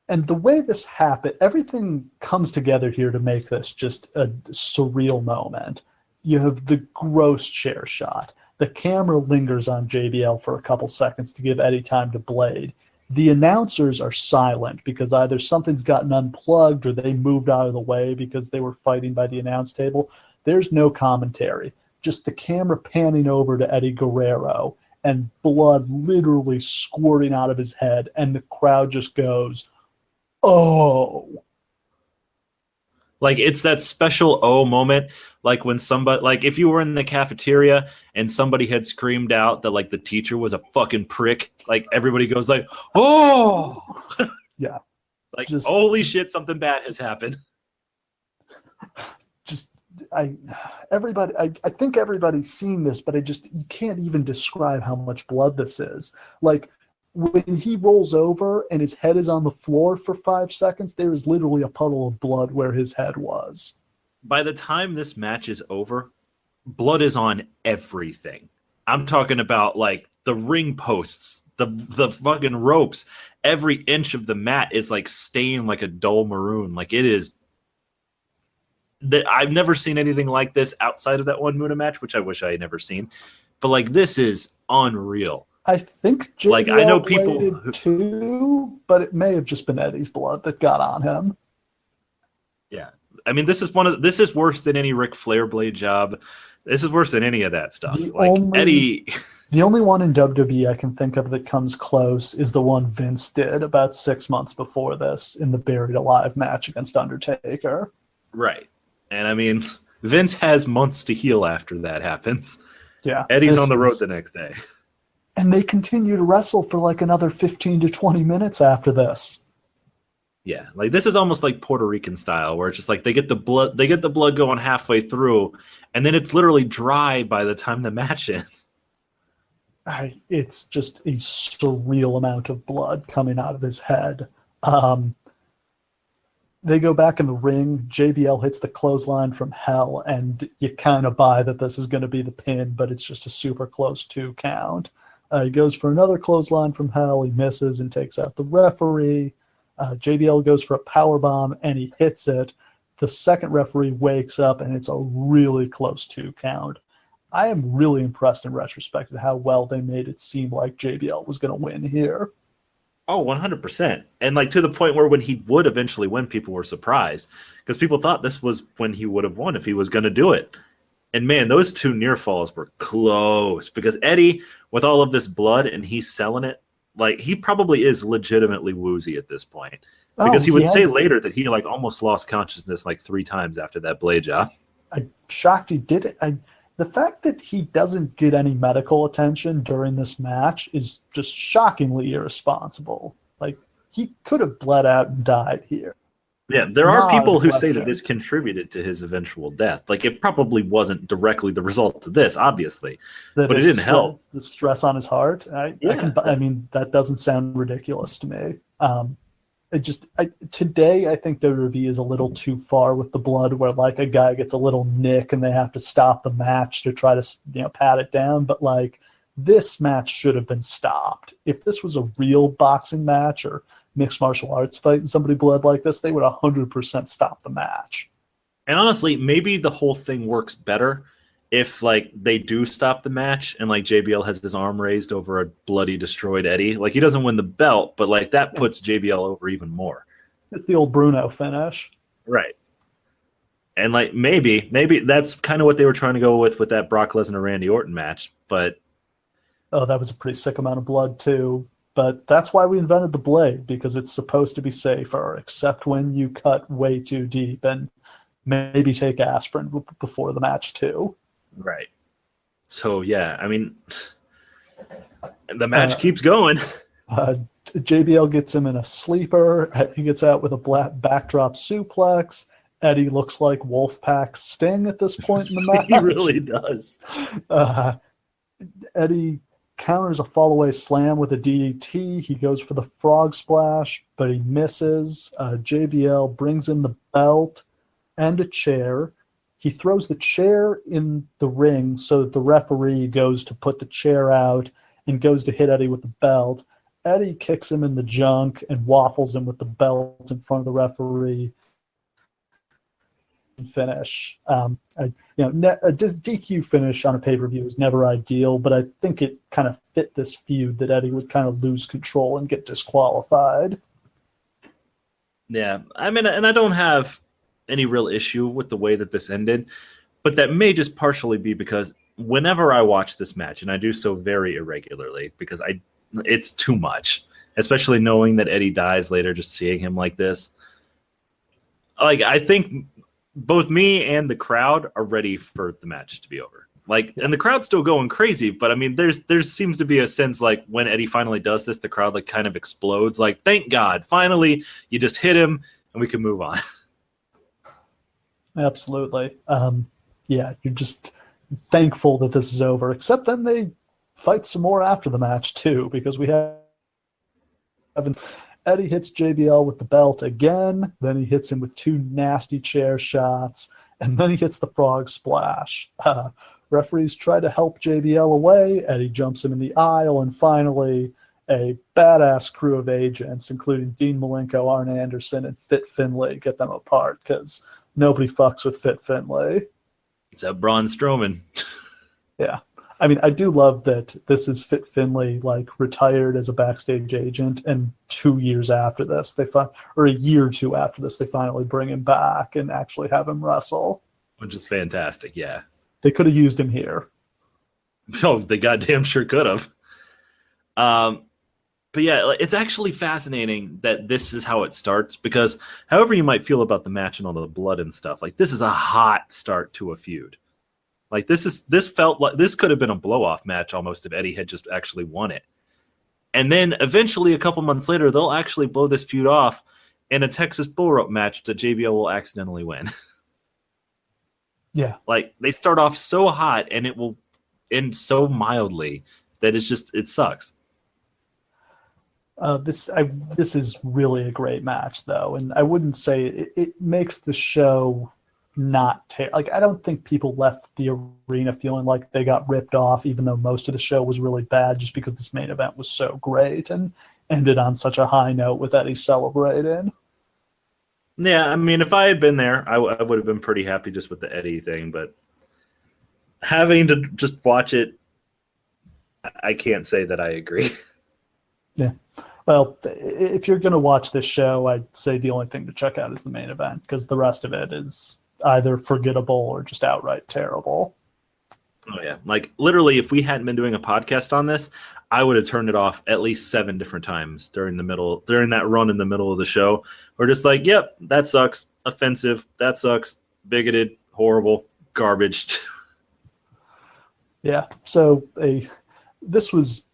And the way this happened, everything comes together here to make this just a surreal moment. You have the gross chair shot. The camera lingers on JBL for a couple seconds to give Eddie time to blade. The announcers are silent because either something's gotten unplugged or they moved out of the way because they were fighting by the announce table. There's no commentary. Just the camera panning over to Eddie Guerrero and blood literally squirting out of his head, and the crowd just goes, oh. Like, it's that special oh moment, like when somebody, like if you were in the cafeteria and somebody had screamed out that like the teacher was a fucking prick, like everybody goes like, oh, yeah, like just, holy shit, something bad has happened. I think everybody's seen this, but you can't even describe how much blood this is. Like, when he rolls over and his head is on the floor for 5 seconds, there is literally a puddle of blood where his head was. by the time this match is over, blood is on everything. I'm talking about like the ring posts, the fucking ropes. Every inch of the mat is like stained like a dull maroon. Like it is. I've never seen anything like this outside of that one Muta match, which I wish I had never seen. But like this is unreal. I think JBL like I know people who, too, but it may have just been Eddie's blood that got on him. Yeah, I mean this is worse than any Ric Flair blade job. This is worse than any of that stuff. Eddie. The only one in WWE I can think of that comes close is the one Vince did about 6 months before this in the Buried Alive match against Undertaker. Right. And I mean, Vince has months to heal after that happens. Yeah. Eddie's on the road the next day. And they continue to wrestle for like another 15 to 20 minutes after this. Yeah, like this is almost like Puerto Rican style, where it's just like they get the blood going halfway through, and then it's literally dry by the time the match ends. It's just a surreal amount of blood coming out of his head. They go back in the ring. JBL hits the clothesline from hell, and you kind of buy that this is going to be the pin, but it's just a super close 2 count. He goes for another closesline from hell. He misses and takes out the referee. JBL goes for a powerbomb, and he hits it. The second referee wakes up, and it's a really close 2 count. I am really impressed in retrospect at how well they made it seem like JBL was going to win here. Oh, 100%. And like to the point where when he would eventually win, people were surprised because people thought this was when he would have won if he was going to do it. And man, those 2 near falls were close because Eddie, with all of this blood and he's selling it, like he probably is legitimately woozy at this point because he would say later that he like almost lost consciousness like 3 times after that blade job. I'm shocked he did it. The fact that he doesn't get any medical attention during this match is just shockingly irresponsible. Like he could have bled out and died here. Yeah, there are people who say that this contributed to his eventual death. Like it probably wasn't directly the result of this, obviously, but it didn't help. The stress on his heart. I mean, that doesn't sound ridiculous to me. Today I think WWE is a little too far with the blood, where like a guy gets a little nick and they have to stop the match to try to pat it down. But like this match should have been stopped. If this was a real boxing match or mixed martial arts fight and somebody bled like this, they would 100% stop the match. And honestly, maybe the whole thing works better if like they do stop the match and like JBL has his arm raised over a bloody destroyed Eddie. Like he doesn't win the belt, but like that puts JBL over even more. It's the old Bruno finish. Right. And like maybe that's kind of what they were trying to go with that Brock Lesnar Randy Orton match, but that was a pretty sick amount of blood too. But that's why we invented the blade, because it's supposed to be safer, except when you cut way too deep, and maybe take aspirin before the match too. Right. So, yeah, I mean, the match keeps going. JBL gets him in a sleeper. He gets out with a black backdrop suplex. Eddie looks like Wolfpack's Sting at this point in the match. He really does. Eddie counters a fallaway slam with a DDT. He goes for the frog splash, but he misses. JBL brings in the belt and a chair. He throws the chair in the ring so that the referee goes to put the chair out and goes to hit Eddie with the belt. Eddie kicks him in the junk and waffles him with the belt in front of the referee. Finish. A DQ finish on a pay-per-view is never ideal, but I think it kind of fit this feud that Eddie would kind of lose control and get disqualified. Yeah, I mean, and I don't have any real issue with the way that this ended, but that may just partially be because whenever I watch this match, and I do so very irregularly because it's too much, especially knowing that Eddie dies later, just seeing him like this. Like, I think both me and the crowd are ready for the match to be over. Like, and the crowd's still going crazy, but I mean, there seems to be a sense like when Eddie finally does this, the crowd like kind of explodes. Like, thank God, finally, you just hit him and we can move on. Absolutely. You're just thankful that this is over, except then they fight some more after the match too, because we have Eddie hits JBL with the belt again, then he hits him with 2 nasty chair shots, and then he hits the frog splash. Referees try to help JBL away. Eddie jumps him in the aisle, and finally, a badass crew of agents, including Dean Malenko, Arn Anderson, and Fit Finlay, get them apart because nobody fucks with Fit Finlay. It's a Braun Strowman. Yeah. I mean, I do love that this is Fit Finlay, like, retired as a backstage agent, and 2 years after this, or a year or two after this, they finally bring him back and actually have him wrestle. Which is fantastic, yeah. They could have used him here. Oh, they goddamn sure could have. But yeah, it's actually fascinating that this is how it starts, because however you might feel about the match and all the blood and stuff, like, this is a hot start to a feud. Like, this felt like this could have been a blow-off match almost if Eddie had just actually won it. And then eventually, a couple months later, they'll actually blow this feud off in a Texas bull rope match that JBL will accidentally win. Yeah. Like, they start off so hot and it will end so mildly that it sucks. This is really a great match, though, and I wouldn't say it makes the show not like, I don't think people left the arena feeling like they got ripped off, even though most of the show was really bad, just because this main event was so great and ended on such a high note with Eddie celebrating. Yeah, I mean, if I had been there, I would have been pretty happy just with the Eddie thing, but having to just watch it, I can't say that I agree. Yeah. Well, if you're going to watch this show, I'd say the only thing to check out is the main event, because the rest of it is either forgettable or just outright terrible. Oh, yeah. Like, literally, if we hadn't been doing a podcast on this, I would have turned it off at least 7 different times during that run in the middle of the show. We're just like, yep, that sucks. Offensive. That sucks. Bigoted. Horrible. Garbage. Yeah. So this was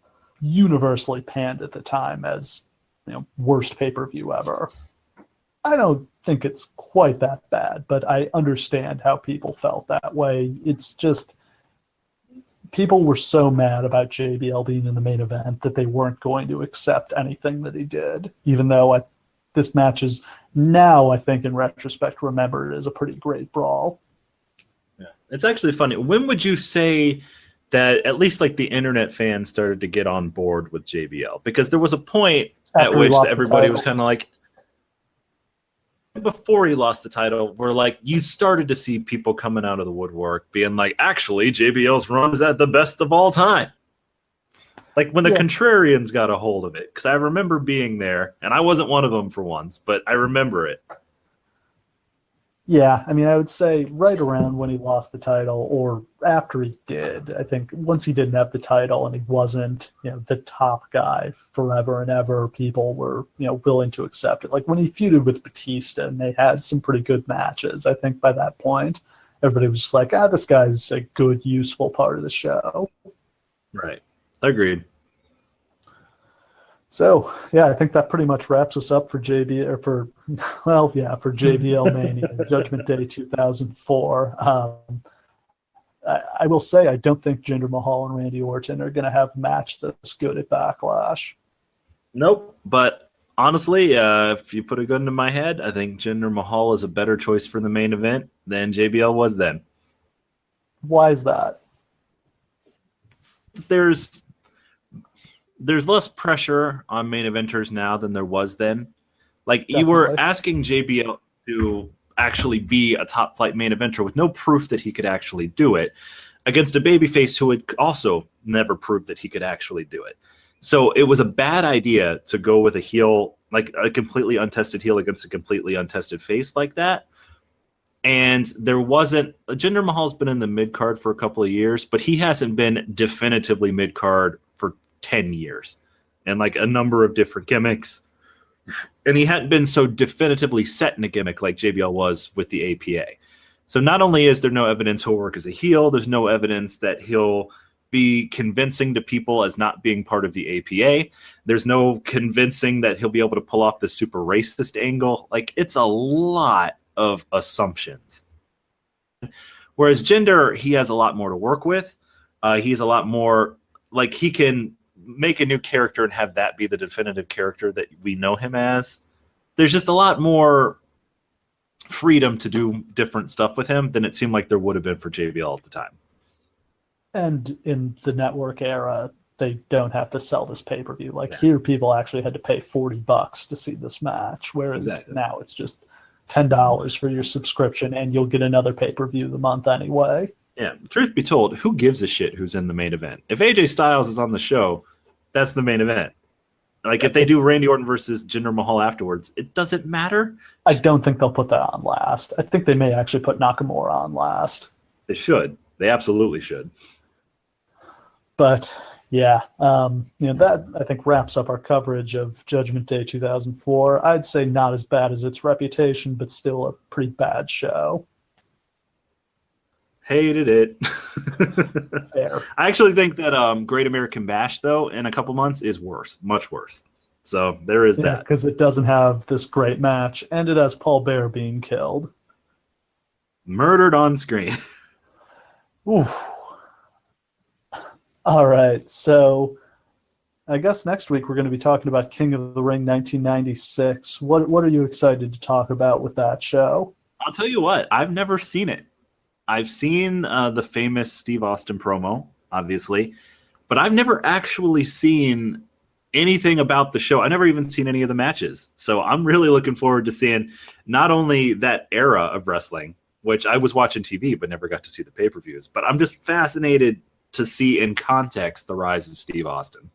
universally panned at the time as, worst pay-per-view ever. I don't think it's quite that bad, but I understand how people felt that way. It's just, people were so mad about JBL being in the main event that they weren't going to accept anything that he did, even though this match is now, I think, in retrospect, remembered as a pretty great brawl. Yeah. It's actually funny. When would you say that at least, like, the internet fans started to get on board with JBL? Because there was a point at which everybody was kind of like, before he lost the title, where, like, you started to see people coming out of the woodwork being like, actually, JBL's run is at the best of all time. Like, when the Contrarians got a hold of it. Because I remember being there, and I wasn't one of them for once, but I remember it. Yeah, I mean, I would say right around when he lost the title, or after he did. I think once he didn't have the title and he wasn't, the top guy forever and ever, people were, willing to accept it. Like, when he feuded with Batista and they had some pretty good matches, I think by that point, everybody was just like, this guy's a good, useful part of the show. Right. Agreed. So, yeah, I think that pretty much wraps us up for for JBL Mania, Judgment Day 2004. I will say I don't think Jinder Mahal and Randy Orton are going to have a match that's good at Backlash. Nope. But honestly, if you put a gun to my head, I think Jinder Mahal is a better choice for the main event than JBL was then. Why is that? There's less pressure on main eventers now than there was then. Like, Definitely. You were asking JBL to actually be a top flight main eventer with no proof that he could actually do it, against a babyface who had also never proved that he could actually do it. So it was a bad idea to go with a heel, like a completely untested heel against a completely untested face like that. And there wasn't, Jinder Mahal's been in the mid card for a couple of years, but he hasn't been definitively mid card for 10 years and like a number of different gimmicks. And he hadn't been so definitively set in a gimmick like JBL was with the APA. So not only is there no evidence he'll work as a heel, there's no evidence that he'll be convincing to people as not being part of the APA. There's no convincing that he'll be able to pull off the super racist angle. Like, it's a lot of assumptions. Whereas Jinder, he has a lot more to work with. He's a lot more, like, he can make a new character and have that be the definitive character that we know him as. There's just a lot more freedom to do different stuff with him than it seemed like there would have been for JBL at the time. And in the network era, they don't have to sell this pay-per-view. Like here, people actually had to pay $40 to see this match, whereas now it's just $10 for your subscription, and you'll get another pay-per-view the month anyway. Yeah, truth be told, who gives a shit who's in the main event? If AJ Styles is on the show, that's the main event. Like, if they do Randy Orton versus Jinder Mahal afterwards, it doesn't matter. I don't think they'll put that on last. I think they may actually put Nakamura on last. They should. They absolutely should. But, yeah, that, I think, wraps up our coverage of Judgment Day 2004. I'd say not as bad as its reputation, but still a pretty bad show. Hated it. Fair. I actually think that Great American Bash, though, in a couple months is worse, much worse. So there is that. Because it doesn't have this great match, and it has Paul Bearer being killed. Murdered on screen. Ooh. All right, so I guess next week we're going to be talking about King of the Ring 1996. What are you excited to talk about with that show? I'll tell you what, I've never seen it. I've seen the famous Steve Austin promo, obviously, but I've never actually seen anything about the show. I've never even seen any of the matches. So I'm really looking forward to seeing not only that era of wrestling, which I was watching TV but never got to see the pay-per-views, but I'm just fascinated to see in context the rise of Steve Austin.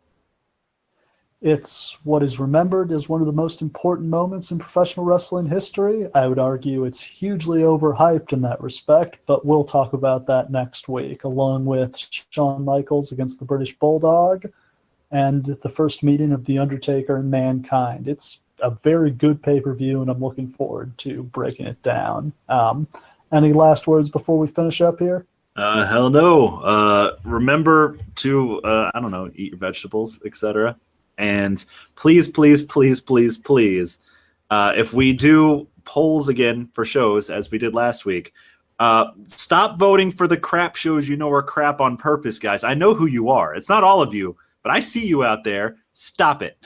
It's what is remembered as one of the most important moments in professional wrestling history. I would argue it's hugely overhyped in that respect, but we'll talk about that next week, along with Shawn Michaels against the British Bulldog and the first meeting of The Undertaker and Mankind. It's a very good pay-per-view, and I'm looking forward to breaking it down. Any last words before we finish up here? Hell no. Remember to, eat your vegetables, etc. And please, please, please, please, please, if we do polls again for shows, as we did last week, stop voting for the crap shows you know are crap on purpose, guys. I know who you are. It's not all of you, but I see you out there. Stop it.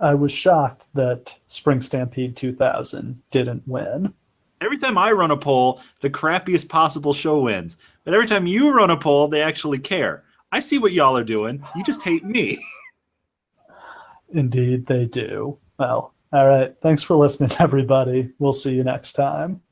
I was shocked that Spring Stampede 2000 didn't win. Every time I run a poll, the crappiest possible show wins. But every time you run a poll, they actually care. I see what y'all are doing. You just hate me. Indeed, they do. Well, all right. Thanks for listening, everybody. We'll see you next time.